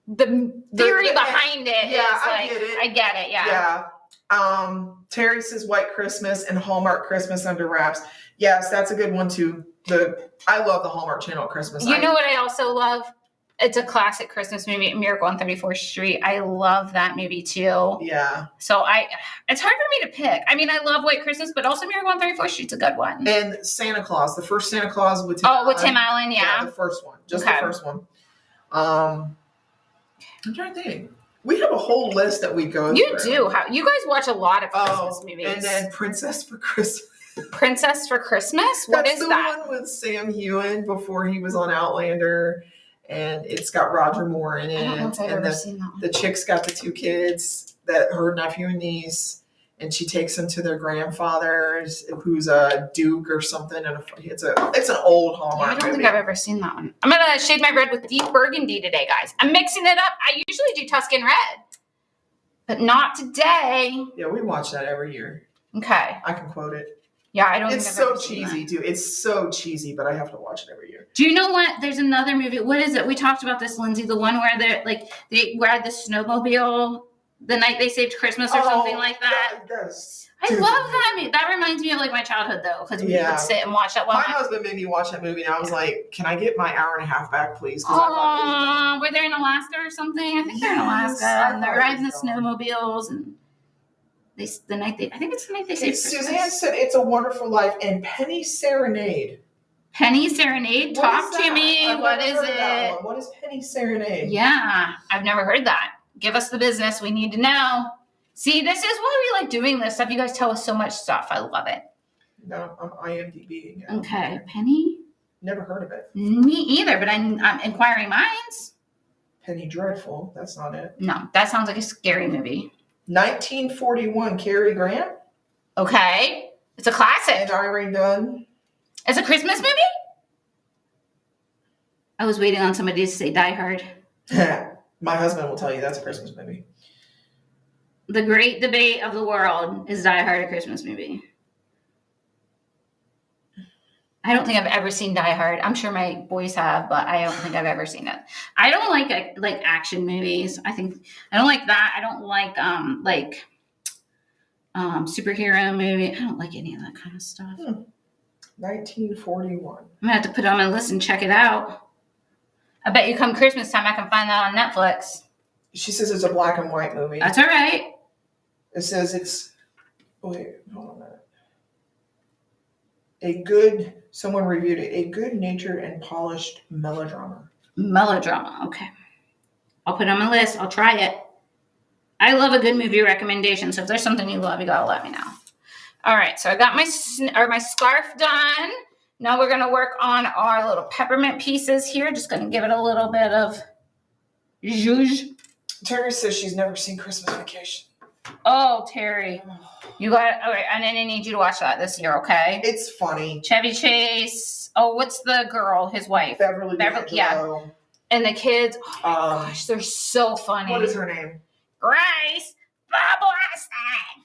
the theory behind it is like, I get it. Yeah. Terry says White Christmas and Hallmark Christmas Under Wraps. Yes, that's a good one too. I love the Hallmark Channel at Christmas. You know what I also love? It's a classic Christmas movie, Miracle on 34th Street. I love that movie too. Yeah. So it's hard for me to pick. I mean, I love White Christmas, but also Miracle on 34th Street's a good one. And Santa Claus, the first Santa Claus with Tim Allen. With Tim Allen, yeah. The first one. Just the first one. I'm trying to think. We have a whole list that we go through. You do. You guys watch a lot of Christmas movies. And then Princess for Christmas. Princess for Christmas? What is that? That's the one with Sam Heughan before he was on Outlander. And it's got Roger Moore in it. I don't know if I've ever seen that one. The chick's got the two kids, her nephew and niece, and she takes them to their grandfather's, who's a duke or something. And it's an old Hallmark I don't think I've ever seen that one. I'm gonna shade my red with deep burgundy today, guys. I'm mixing it up. I usually do Tuscan red, but not today. Yeah, we watch that every year. Okay, I can quote it. Yeah, I don't. It's so cheesy, dude. It's so cheesy, but I have to watch it every year. Do you know what? There's another movie. What is it? We talked about this, Lindsay. The one where they ride the snowmobile the night they saved Christmas or something like that. I love that movie. That reminds me of like my childhood though, because we would sit and watch that. My husband made me watch that movie, and I was like, "Can I get my hour and a half back, please?" Oh, were they in Alaska or something? I think they're in Alaska, and they're riding the snowmobiles and. I think it's the night they saved Christmas. Suzanne said It's a Wonderful Life and Penny Serenade. Penny Serenade? Talk to me. What is it? What is Penny Serenade? Yeah, I've never heard that. Give us the business. We need to know. See, this is why we like doing this stuff. You guys tell us so much stuff. I love it. No, I'm IMDb. Okay, Penny? Never heard of it. Me either, but I'm inquiring minds. Penny Dreadful. That's not it. No, that sounds like a scary movie. 1941, Cary Grant. Okay. It's a classic. And Irene Dunn. It's a Christmas movie? I was waiting on somebody to say Die Hard. My husband will tell you that's a Christmas movie. The great debate of the world, is Die Hard a Christmas movie? I don't think I've ever seen Die Hard. I'm sure my boys have, but I don't think I've ever seen it. I don't like action movies. I don't like that. I don't like superhero movie. I don't like any of that kind of stuff. 1941. I'm gonna have to put it on my list and check it out. I bet you come Christmas time I can find that on Netflix. She says it's a black and white movie. That's all right. It says it's. Wait, hold on a minute. Someone reviewed it. A good-natured and polished melodrama. Melodrama. Okay. I'll put it on my list. I'll try it. I love a good movie recommendation. So if there's something you love, you gotta let me know. All right. So I got my scarf done. Now we're gonna work on our little peppermint pieces here. Just gonna give it a little bit of zhuzh. Terry says she's never seen Christmas Vacation. Oh, Terry. You got it. All right. And then I need you to watch that this year, okay? It's funny. Chevy Chase. Oh, what's the girl? His wife. Beverly. Yeah. And the kids. Oh my gosh, they're so funny. What is her name? Grace Bablasting.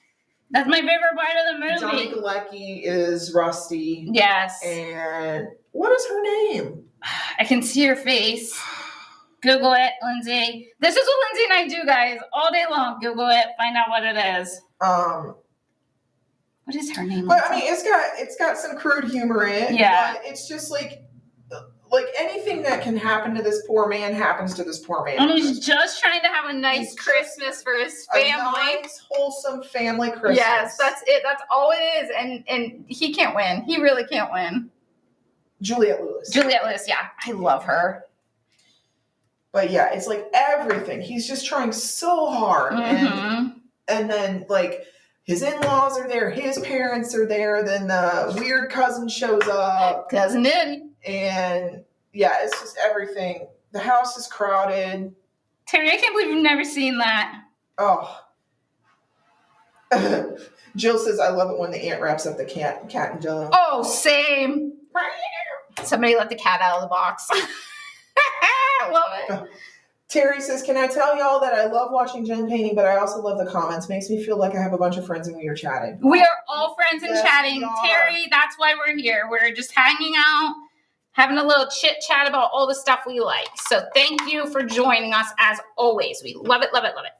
That's my favorite part of the movie. Johnny Galecki is Rusty. Yes. And what is her name? I can see her face. Google it, Lindsay. This is what Lindsay and I do, guys, all day long. Google it, find out what it is. What is her name? But I mean, it's got some crude humor in it. Yeah. But it's just like anything that can happen to this poor man happens to this poor man. And he's just trying to have a nice Christmas for his family. A nice, wholesome family Christmas. Yes, that's it. That's all it is. And he can't win. He really can't win. Juliette Lewis, yeah. I love her. But yeah, it's like everything. He's just trying so hard. Mm-hmm. And then like his in-laws are there, his parents are there, then the weird cousin shows up. Cousin Eddie. And yeah, it's just everything. The house is crowded. Terry, I can't believe you've never seen that. Oh. Jill says, I love it when the aunt wraps up the cat and Jello. Oh, same. Somebody let the cat out of the box. I love it. Terry says, can I tell y'all that I love watching Jen painting, but I also love the comments. Makes me feel like I have a bunch of friends and we are chatting. We are all friends and chatting. Terry, that's why we're here. We're just hanging out, having a little chit chat about all the stuff we like. So thank you for joining us as always. We love it, love it, love it.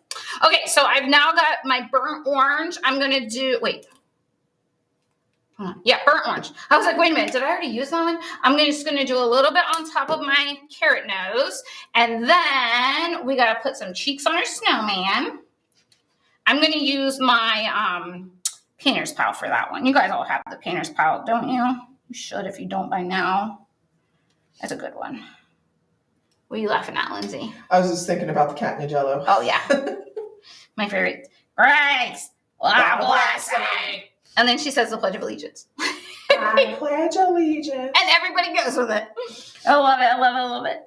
Okay, so I've now got my burnt orange. I'm going to do, yeah, burnt orange. I was like, wait a minute, did I already use that one? I'm just going to do a little bit on top of my carrot nose. And then we got to put some cheeks on our snowman. I'm going to use my painter's palette for that one. You guys all have the painter's palette, don't you? You should if you don't by now. That's a good one. What are you laughing at, Lindsay? I was just thinking about the cat and the Jello. Oh, yeah. My favorite. Grace. And then she says the Pledge of Allegiance. I pledge allegiance. And everybody goes with it. I love it. I love it. I love it.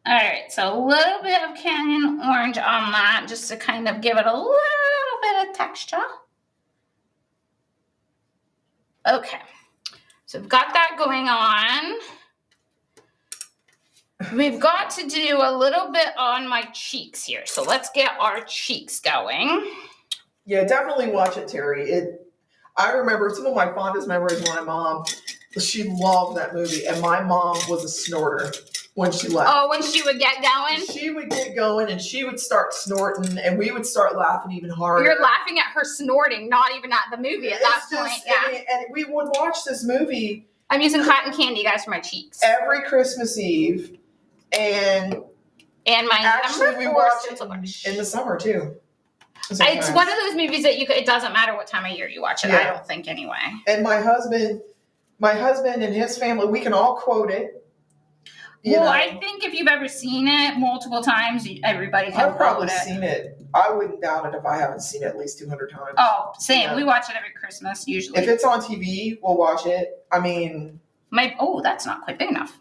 All right. So a little bit of canyon orange on that just to kind of give it a little bit of texture. Okay. So we've got that going on. We've got to do a little bit on my cheeks here. So let's get our cheeks going. Yeah, definitely watch it, Terry. I remember some of my fondest memories of my mom. She loved that movie, and my mom was a snorter when she left. Oh, when she would get going? She would get going, and she would start snorting, and we would start laughing even harder. You're laughing at her snorting, not even at the movie at that point. Yeah. And we would watch this movie. I'm using cotton candy, guys, for my cheeks. Every Christmas Eve, and my actually we watch it in the summer too. It's one of those movies that it doesn't matter what time of year you watch it. Yeah. I don't think anyway. And my husband and his family, we can all quote it. I think if you've ever seen it multiple times, everybody can quote it. I've probably seen it. I wouldn't doubt it if I haven't seen it at least 200 times. Oh, same. Yeah. We watch it every Christmas usually. If it's on TV, we'll watch it. I mean, that's not quite big enough.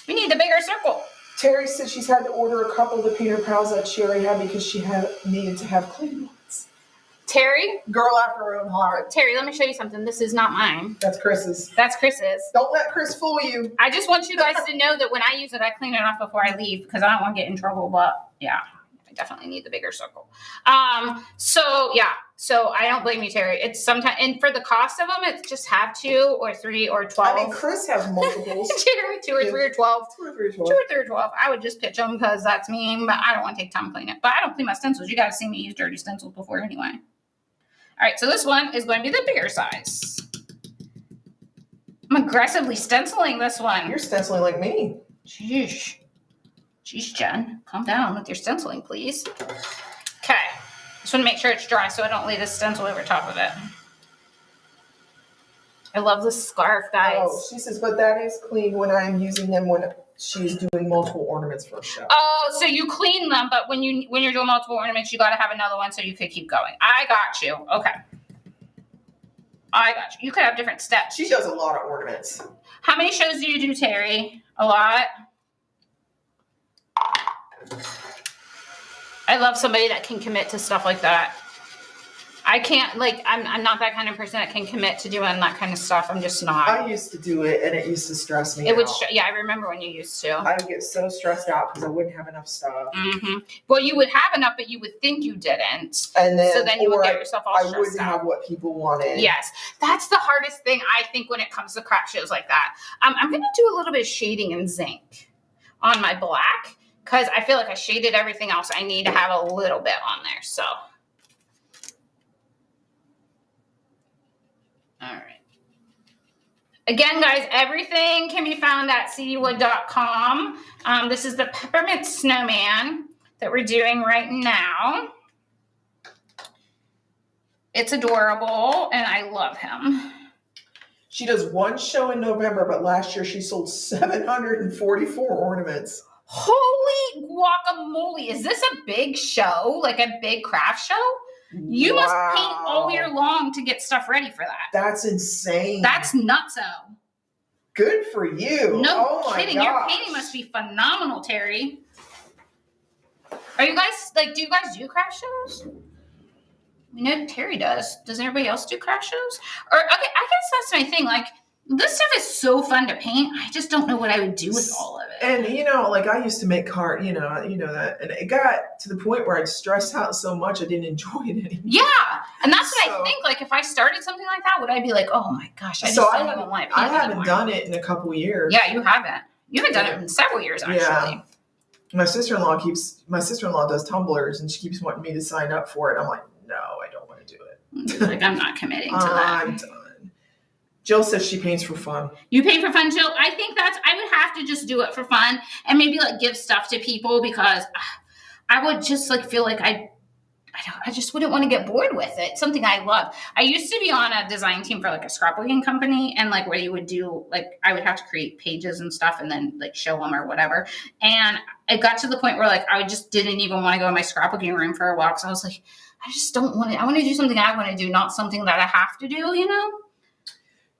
We need a bigger circle. Terry said she's had to order a couple of the painter pals that she already had because she needed to have clean ones. Terry? Girl after her own heart. Terry, let me show you something. This is not mine. That's Chris's. That's Chris's. Don't let Chris fool you. I just want you guys to know that when I use it, I clean it off before I leave because I don't want to get in trouble. But yeah, I definitely need the bigger circle. So yeah. So I don't blame you, Terry. It's sometimes, and for the cost of them, it's just have 2 or 3 or 12. I mean, Chris has multiples. 2 or 3 or 12. 2 or 3 or 12. 2 or 3 or 12. I would just pitch them because that's me, but I don't want to take time to clean it. But I don't clean my stencils. You guys see me use dirty stencils before anyway. All right, so this one is going to be the bigger size. I'm aggressively stenciling this one. You're stenciling like me. Jeez. Jeez, Jen. Calm down with your stenciling, please. Okay. Just want to make sure it's dry so I don't lay this stencil over top of it. I love this scarf, guys. Oh, she says, but that is clean when I'm using them when she's doing multiple ornaments for a show. Oh, so you clean them, but when you're doing multiple ornaments, you got to have another one so you could keep going. I got you. Okay. I got you. You could have different steps. She does a lot of ornaments. How many shows do you do, Terry? A lot? I love somebody that can commit to stuff like that. I can't, like, I'm not that kind of person that can commit to doing that kind of stuff. I'm just not. I used to do it, and it used to stress me out. It would, yeah, I remember when you used to. I would get so stressed out because I wouldn't have enough stuff. Mm-hmm. Well, you would have enough, but you would think you didn't. And then, so then you would get yourself all stressed out. I wouldn't have what people wanted. Yes. That's the hardest thing, I think, when it comes to craft shows like that. I'm going to do a little bit of shading in zinc on my black because I feel like I shaded everything else. I need to have a little bit on there, so. All right. Again, guys, everything can be found at cdwood.com. This is the Peppermint Snowman that we're doing right now. It's adorable, and I love him. She does one show in November, but last year she sold 744 ornaments. Holy guacamole. Is this a big show? Like a big craft show? You must paint all year long to get stuff ready for that. That's insane. That's nutso. Good for you. No kidding. Your painting must be phenomenal, Terry. Are you guys, like, do you guys do craft shows? We know Terry does. Does anybody else do craft shows? Or, okay, I guess that's my thing. Like, this stuff is so fun to paint. I just don't know what I would do with all of it. And, you know, like I used to make card, you know that. And it got to the point where I'd stressed out so much I didn't enjoy it anymore. Yeah. And that's what I think. Like, if I started something like that, would I be like, oh my gosh, I just don't even want to paint I haven't anymore. done it in a couple years. Yeah, you haven't. You haven't done it in several years, actually. Yeah. My sister-in-law does tumblers and she keeps wanting me to sign up for it. I'm like, no, I don't want to do it. Like, I'm not committing to that. I'm done. Jill says she paints for fun. You paint for fun, Jill? I think I would have to just do it for fun and maybe like give stuff to people because I would just like feel like I just wouldn't want to get bored with it. It's something I love. I used to be on a design team for like a scrapbooking company and like where you would do like I would have to create pages and stuff and then like show them or whatever. And it got to the point where like I just didn't even want to go in my scrapbooking room for a while because I was like, I just don't want to. I want to do something I want to do, not something that I have to do, you know?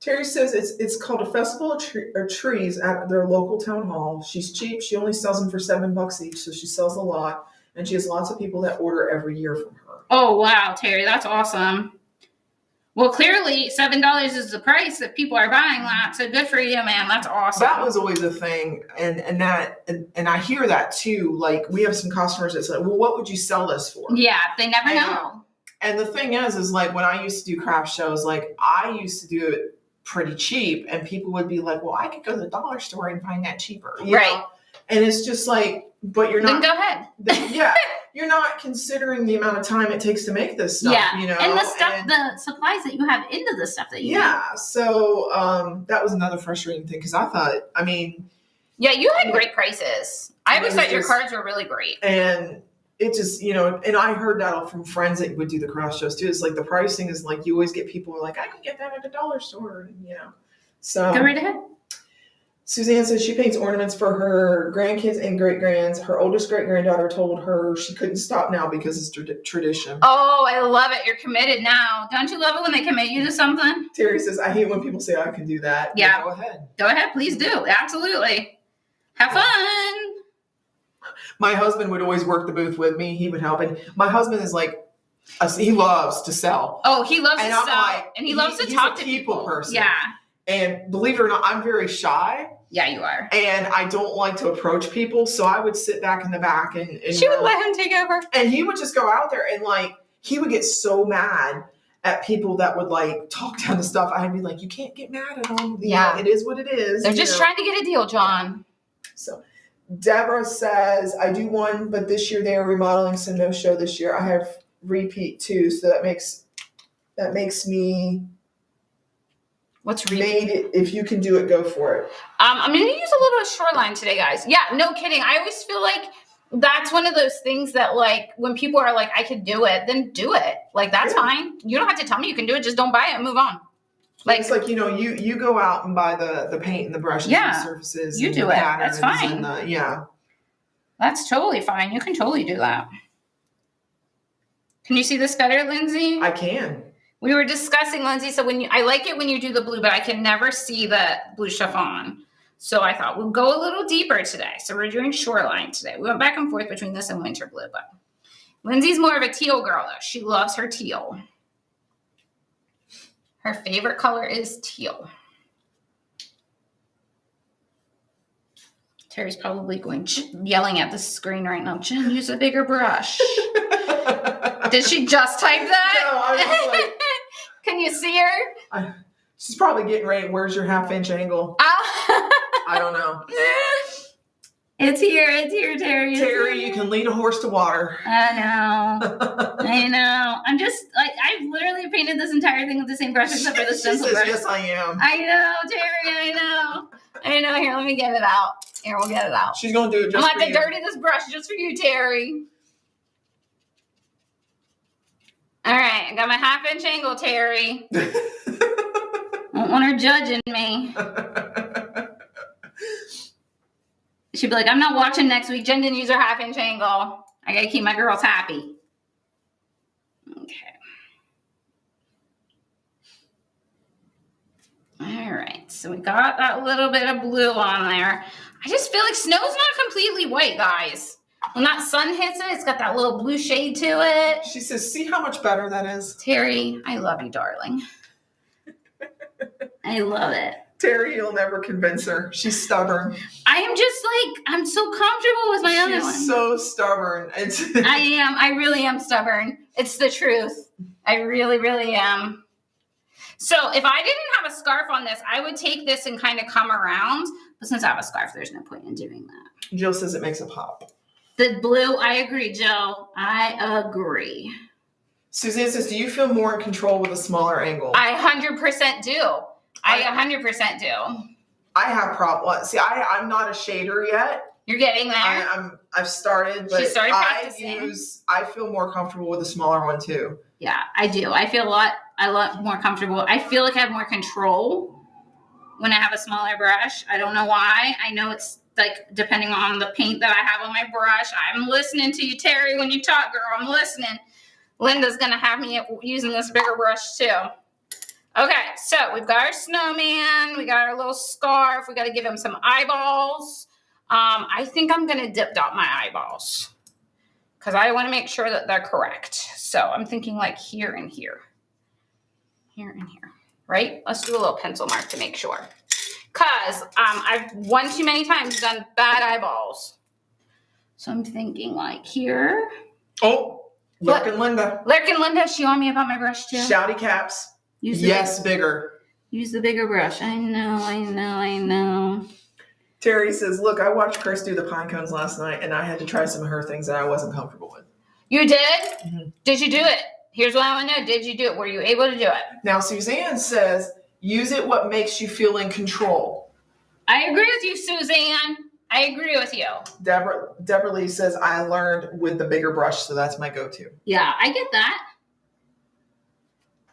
Terry says it's called a festival of trees at their local town hall. She's cheap. She only sells them for $7 each, so she sells a lot. And she has lots of people that order every year from her. Oh, wow, Terry, that's awesome. Well, clearly, $7 is the price that people are buying that. So good for you, man. That's awesome. That was always a thing. And I hear that too. Like we have some customers that say, well, what would you sell this for? Yeah, they never know. And the thing is like when I used to do craft shows, like I used to do it pretty cheap and people would be like, well, I could go to the dollar store and find that cheaper. You know? And it's just like, but you're not. Then go ahead. Yeah. You're not considering the amount of time it takes to make this stuff. Yeah. You know? And the stuff, the supplies that you have into the stuff that you Yeah. So that was another frustrating thing because I thought, I mean. Yeah, you had great prices. I always thought your cards were really great. And it just, you know, and I heard that from friends that would do the craft shows too. It's like the pricing is like, you always get people who are like, I can get that at the dollar store, you know. So. Go right ahead. Suzanne says she paints ornaments for her grandkids and great-grands. Her oldest great-granddaughter told her she couldn't stop now because it's tradition. Oh, I love it. You're committed now. Don't you love it when they commit you to something? Terry says, I hate when people say I can do that. Yeah. Go ahead. Go ahead. Please do. Absolutely. Have fun. My husband would always work the booth with me. He would help. And my husband is like, he loves to sell. Oh, he loves to sell. Like, and he loves to talk to people. Person. Yeah. And believe it or not, I'm very shy. Yeah, you are. And I don't like to approach people, so I would sit back in the back and She would let him take over. And he would just go out there and like he would get so mad at people that would like talk down to stuff. I'd be like, you can't get mad at them. Yeah. It is what it is. They're just trying to get a deal, John. So Deborah says, I do one, but this year they are remodeling, so no show this year. I have repeat too, so that makes me What's repeat? made it. If you can do it, go for it. I'm going to use a little shoreline today, guys. Yeah, no kidding. I always feel like that's one of those things that, like, when people are like, I could do it, then do it. Like, that's fine. You don't have to tell me you can do it. Just don't buy it and move on. Like, it's like, you go out and buy the paint and the brushes and the surfaces. You do it. That's fine. Yeah. That's totally fine. You can totally do that. Can you see this better, Lindsay? I can. We were discussing, Lindsay, so I like it when you do the blue, but I can never see the blue chiffon. So I thought we'll go a little deeper today. So we're doing shoreline today. We went back and forth between this and winter blue, but Lindsay's more of a teal girl, though. She loves her teal. Her favorite color is teal. Terry's probably yelling at the screen right now. Jen, use a bigger brush. Did she just type that? No, I was like, can you see her? She's probably getting ready. Where's your half-inch angle? I don't know. It's here, Terry. Terry, you can lead a horse to water. I know. I'm just like, I've literally painted this entire thing with the same brush except for the stencil brush. Yes, I am. I know, Terry, I know. Here, let me get it out. Here, we'll get it out. She's going to do it just I'm for going you. to dirty this brush just for you, Terry. All right, I got my half-inch angle, Terry. Don't want her judging me. She'd be like, I'm not watching next week. Jen didn't use her half-inch angle. I got to keep my girls happy. Okay. All right, so we got that little bit of blue on there. I just feel like snow's not completely white, guys. When that sun hits it, it's got that little blue shade to it. She says, see how much better that is? Terry, I love you, darling. I love it. Terry, you'll never convince her. She's stubborn. I am just like, I'm so comfortable with my other one. She's so stubborn. I am. I really am stubborn. It's the truth. I really, really am. So if I didn't have a scarf on this, I would take this and kind of come around. But since I have a scarf, there's no point in doing that. Jill says it makes a pop. The blue, I agree, Jill. I agree. Suzanne says, do you feel more in control with a smaller angle? I 100% do. I 100% do. I have problems. See, I'm not a shader yet. You're getting there. I've started, but she started practicing. I feel more comfortable with a smaller one too. Yeah, I do. I feel a lot more comfortable. I feel like I have more control when I have a smaller brush. I don't know why. I know it's like depending on the paint that I have on my brush. I'm listening to you, Terry, when you talk, girl. I'm listening. Linda's going to have me using this bigger brush too. Okay, so we've got our snowman. We got our little scarf. We got to give him some eyeballs. I think I'm going to dip dot my eyeballs because I want to make sure that they're correct. So I'm thinking like here and here. Here and here, right? Let's do a little pencil mark to make sure. Because I've one too many times done bad eyeballs. So I'm thinking like here. Oh, Lurkin' Linda. Lurkin' Linda, she on me about my brush too. Shouty caps. Bigger. Use the bigger brush. I know. Terry says, look, I watched Chris do the pine cones last night, and I had to try some of her things that I wasn't comfortable with. You did? Mm-hmm. Did you do it? Here's what I want to know. Did you do it? Were you able to do it? Now, Suzanne says, use it what makes you feel in control. I agree with you, Suzanne. I agree with you. Deborah Lee says, I learned with the bigger brush, so that's my go-to. Yeah, I get that.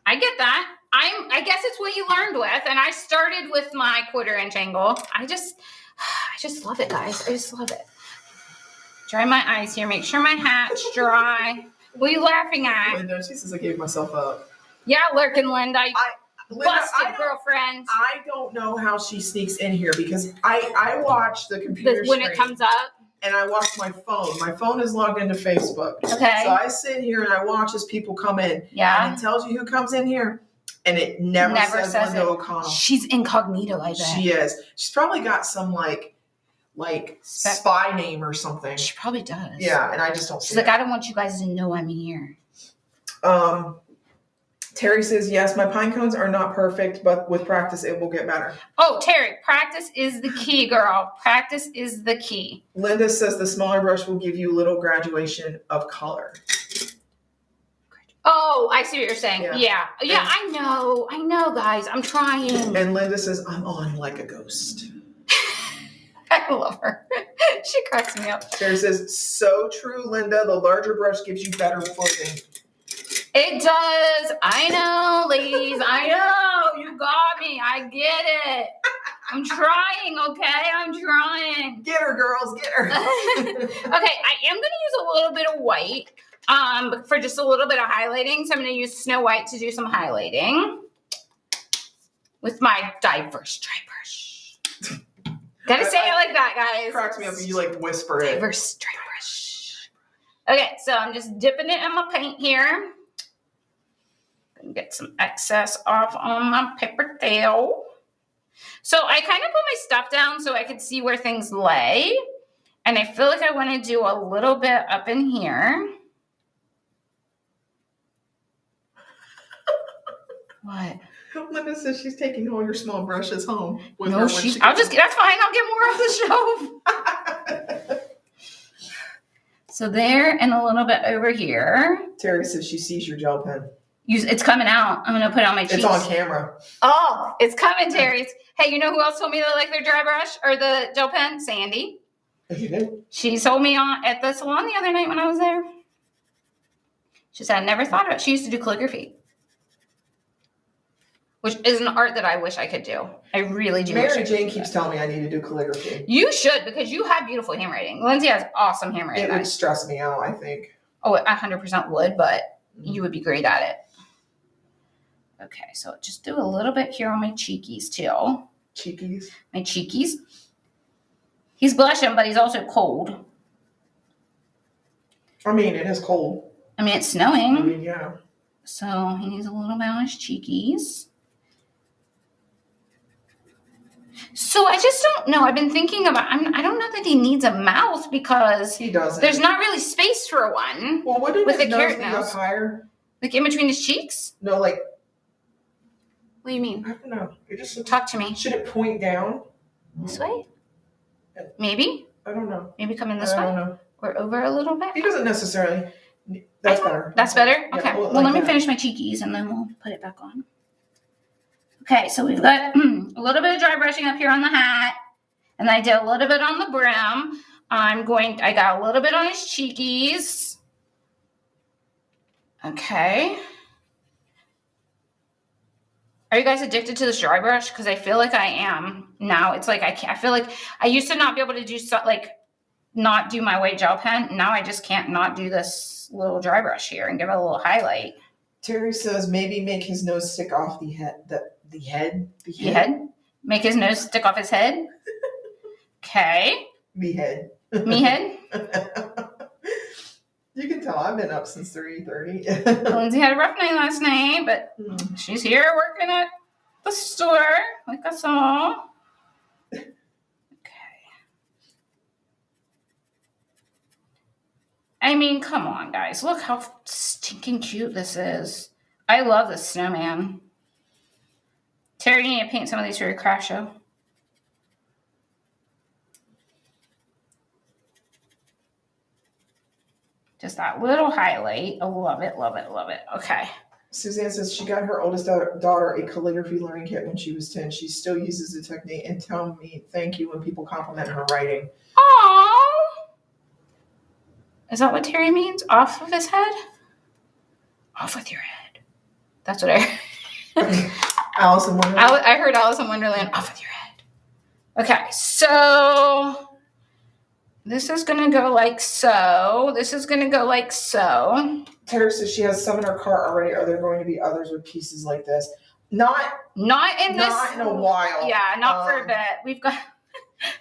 I guess it's what you learned with, and I started with my 1/4 inch angle. I just love it, guys. I just love it. Dry my eyes here. Make sure my hat's dry. What are you laughing at? Linda, she says I gave myself up. Yeah, Lurkin' Linda. Linda, busted, girlfriend. I don't know how she sneaks in here because I watch the computer when screen it comes up. And I watch my phone. My phone is logged into Facebook. Okay. So I sit here and I watch as people come in. Yeah. And it tells you who comes in here. And it never says Linda it. O'Connell. She's incognito, I bet. She is. She's probably got some like spy name or something. She probably does. Yeah, and I just don't see She's like, I don't want you guys to know I'm here. Terry says, yes, my pine cones are not perfect, but with practice, it will get better. Oh, Terry, practice is the key, girl. Practice is the key. Linda says the smaller brush will give you a little graduation of color. Oh, I see what you're saying. Yeah, And, I know, guys. I'm trying. And Linda says, I'm on like a ghost. I love her. She cracks me up. Terry says, so true, Linda. The larger brush gives you better footing. It does. I know, ladies. I know. You got me. I get it. I'm trying, okay? I'm trying. Get her, girls. Get her. Okay, I am going to use a little bit of white for just a little bit of highlighting. So I'm going to use Snow White to do some highlighting with my diverse dry brush. Gotta say it like that, guys. It cracks me up when you like whisper it. Diverse dry brush. Okay, so I'm just dipping it in my paint here. Gonna get some excess off on my paper towel. So I kind of put my stuff down so I could see where things lay. And I feel like I want to do a little bit up in here. What? Linda says she's taking all your small brushes home. No, that's fine. I'll get more off the shelf. So there and a little bit over here. Terry says she sees your gel pen. It's coming out. I'm going to put it on my cheeks. It's on camera. Oh, it's coming, Terry. Hey, you know who else told me they like their dry brush or the gel pen? Sandy. You did? She told me at the salon the other night when I was there. She said, I never thought of it. She used to do calligraphy, which is an art that I wish I could do. I really do. Mary Jane keeps telling me I need to do calligraphy. You should, because you have beautiful handwriting. Lindsay has awesome handwriting. It would stress me out, I think. Oh, it 100% would, but you would be great at it. Okay, so just do a little bit here on my cheekies, too. Cheekies? My cheekies. He's blushing, but he's also cold. I mean, it is cold. I mean, it's snowing. I mean, yeah. So he needs a little bit on his cheekies. So I just don't know. I've been thinking about, I don't know that he needs a mouth because he doesn't. There's not really space for one. Well, what did his nose be up nose higher? Like in between his cheeks? No, like. What do you mean? I don't know. It just Talk to me. Should it point down? This way? Maybe? I don't know. Maybe come in this way? I don't know. Or over a little bit? He doesn't necessarily. That's better. That's better? Okay. Yeah, well, let me finish my cheekies and then we'll put it back on. Okay, so we've got a little bit of dry brushing up here on the hat. And I did a little bit on the brim. I got a little bit on his cheekies. Okay. Are you guys addicted to this dry brush? Because I feel like I am now. It's like I feel like I used to not be able to do not do my white gel pen. Now I just can't not do this little dry brush here and give it a little highlight. Terry says maybe make his nose stick off the head. The head? Make his nose stick off his head? Okay. Me head. Me head? You can tell I've been up since 3:30. Lindsay had a rough night last night, but she's here working at the store like us all. Okay. I mean, come on, guys. Look how stinking cute this is. I love this snowman. Terry, you need to paint some of these for your craft show. Just that little highlight. I love it, love it, love it. Okay. Suzanne says she got her oldest daughter a calligraphy learning kit when she was 10. She still uses the technique and tell me thank you when people compliment her writing. Aww. Is that what Terry means? Off of his head? Off with your head. That's what I heard. Alice in Wonderland. I heard Alice in Wonderland. Off with your head. Okay, so this is going to go like so. This is going to go like so. Terry says she has some in her cart already. Are there going to be others with pieces like this? Not in a while. Yeah, not for a bit. We've got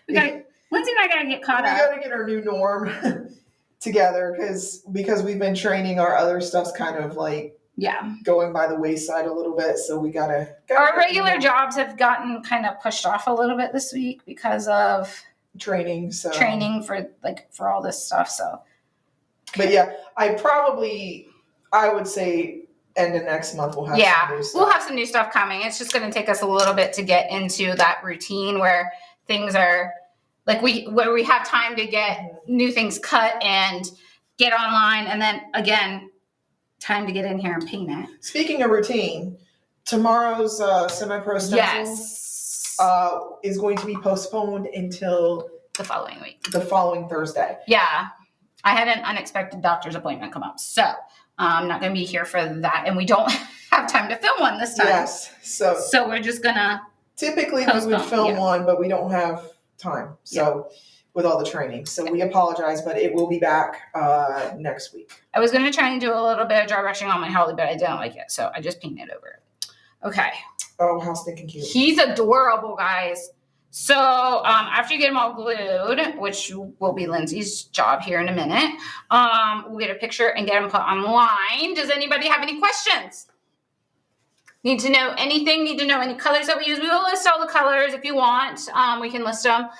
Lindsay and I got to get caught up. We got to get our new norm together because we've been training. Our other stuff's kind of like Yeah. going by the wayside a little bit. So we gotta our regular jobs have gotten kind of pushed off a little bit this week because of training. So training for all this stuff. So, but yeah, I would say end of next month we'll have some new stuff. We'll have some new stuff coming. It's just going to take us a little bit to get into that routine where things are like where we have time to get new things cut and get online, and then again, time to get in here and paint it. Speaking of routine, tomorrow's semi-pro stencil is going to be postponed until the following week, the following Thursday. Yeah, I had an unexpected doctor's appointment come up, so I'm not going to be here for that, and we don't have time to film one this time. Yes, so we're just gonna. Typically, we would film one, but we don't have time. So. Yeah. With all the training. So we apologize, but it will be back next week. I was going to try and do a little bit of dry brushing on my Holly, but I didn't like it. So I just painted over it. Okay. Oh, how stinking cute. He's adorable, guys. So after you get him all glued, which will be Lindsay's job here in a minute, we'll get a picture and get him put online. Does anybody have any questions? Need to know anything? Need to know any colors that we use? We will list all the colors if you want. We can list them.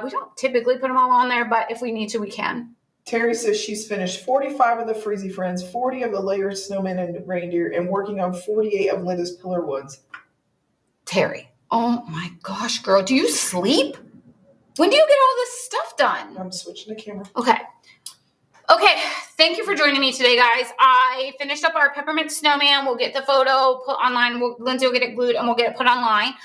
We don't typically put them all on there, but if we need to, we can. Terry says she's finished 45 of the Freezy Friends, 40 of the layered snowman and reindeer, and working on 48 of Linda's pillar woods. Terry, oh my gosh, girl, do you sleep? When do you get all this stuff done? I'm switching the camera. Okay, thank you for joining me today, guys. I finished up our Peppermint Snowman. We'll get the photo put online. Lindsay will get it glued, and we'll get it put online.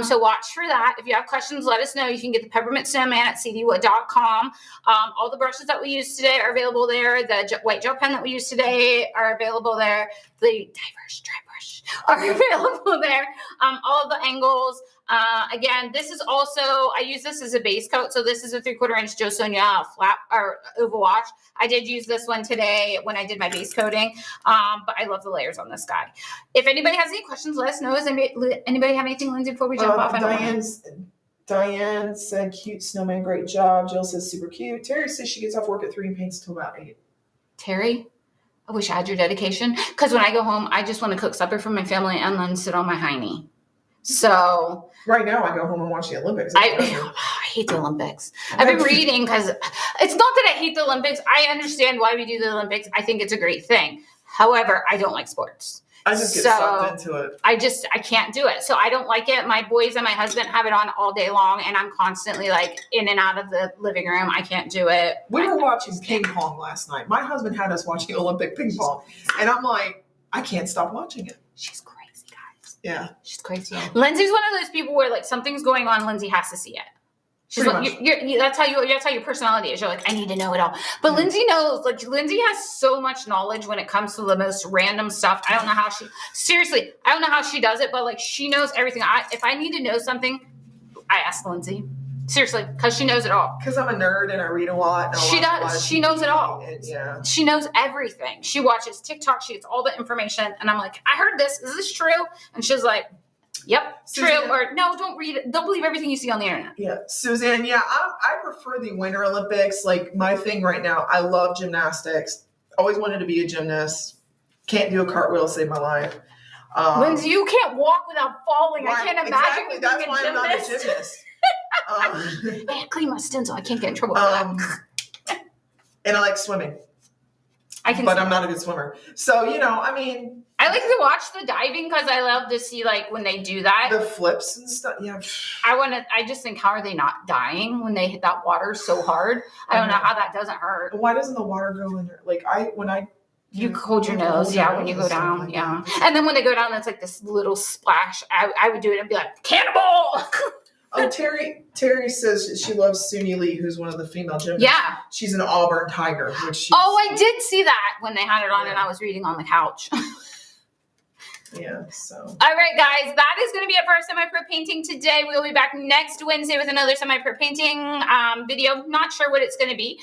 So watch for that. If you have questions, let us know. You can get the Peppermint Snowman at cdwood.com. All the brushes that we used today are available there. The white gel pen that we used today are available there. The diverse dry brush are available there. All of the angles. Again, this is also, I use this as a base coat. So this is a 3/4 inch Jo Sonja flat or oval wash. I did use this one today when I did my base coating. But I love the layers on this guy. If anybody has any questions, let us know. Does anybody have anything, Lindsay, before we jump off? Diane said, cute snowman, great job. Jill says, super cute. Terry says she gets off work at 3 and paints till about 8. Terry, I wish I had your dedication. Because when I go home, I just want to cook supper for my family and then sit on my hiney. So right now I go home and watch the Olympics. I hate the Olympics. I've been reading because it's not that I hate the Olympics. I understand why we do the Olympics. I think it's a great thing. However, I don't like sports. I just get sucked into it. I can't do it. So I don't like it. My boys and my husband have it on all day long, and I'm constantly like in and out of the living room. I can't do it. We were watching ping pong last night. My husband had us watching Olympic ping pong, and I'm like, I can't stop watching it. She's crazy, guys. Yeah. She's crazy. Lindsay's one of those people where like something's going on, Lindsay has to see it. She's like, that's how your personality is. You're like, I need to know it all. But Lindsay knows, like, Lindsay has so much knowledge when it comes to the most random stuff. I don't know how she does it, but like, she knows everything. If I need to know something, I ask Lindsay. Seriously, because she knows it all. Because I'm a nerd and I read a lot. She does. She knows it all. Yeah. She knows everything. She watches TikTok. She gets all the information. And I'm like, I heard this. Is this true? And she's like, yep, Suzanne, true. Or no, don't read it. Don't believe everything you see on the internet. Yeah. Suzanne, I prefer the Winter Olympics. Like my thing right now, I love gymnastics. Always wanted to be a gymnast. Can't do a cartwheel to save my life. Lindsay, you can't walk without falling. Right, I can't imagine exactly. That's why I'm not a gymnast. I clean my stencil. I can't get in trouble for that. And I like swimming. But I'm not a good swimmer. So, I mean. I like to watch the diving because I love to see like when they do that. The flips and stuff. Yeah. I just think, how are they not dying when they hit that water so hard? I don't know how that doesn't hurt. Why doesn't the water go in there? Like you hold your nose, when you go down, yeah. And then when they go down, it's like this little splash. I would do it and be like, cannibal! Oh, Terry says she loves Suni Lee, who's one of the female gymnasts. Yeah. She's an Auburn Tiger. I did see that when they had it on and I was reading on the couch. Yeah, so. All right, guys, that is going to be it for our semi-pro painting today. We'll be back next Wednesday with another semi-pro painting video. Not sure what it's going to be.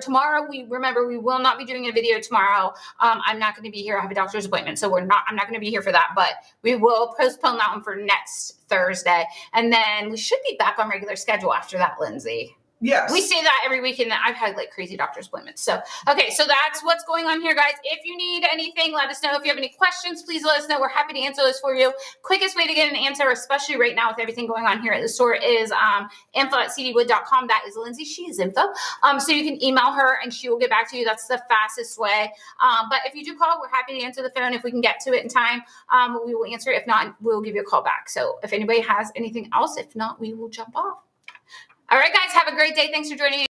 Tomorrow, we will not be doing a video tomorrow. I'm not going to be here. I have a doctor's appointment, so I'm not going to be here for that, but we will postpone that one for next Thursday. And then we should be back on regular schedule after that, Lindsay. Yes. We say that every weekend that I've had like crazy doctor's appointments. So, okay. So that's what's going on here, guys. If you need anything, let us know. If you have any questions, please let us know. We're happy to answer those for you. Quickest way to get an answer, especially right now with everything going on here at the store, is info@cdwood.com. That is Lindsey. She is info. So you can email her and she will get back to you. That's the fastest way. But if you do call, we're happy to answer the phone. If we can get to it in time, we will answer it. If not, we'll give you a call back. So if anybody has anything else, if not, we will jump off. All right, guys, have a great day. Thanks for joining me.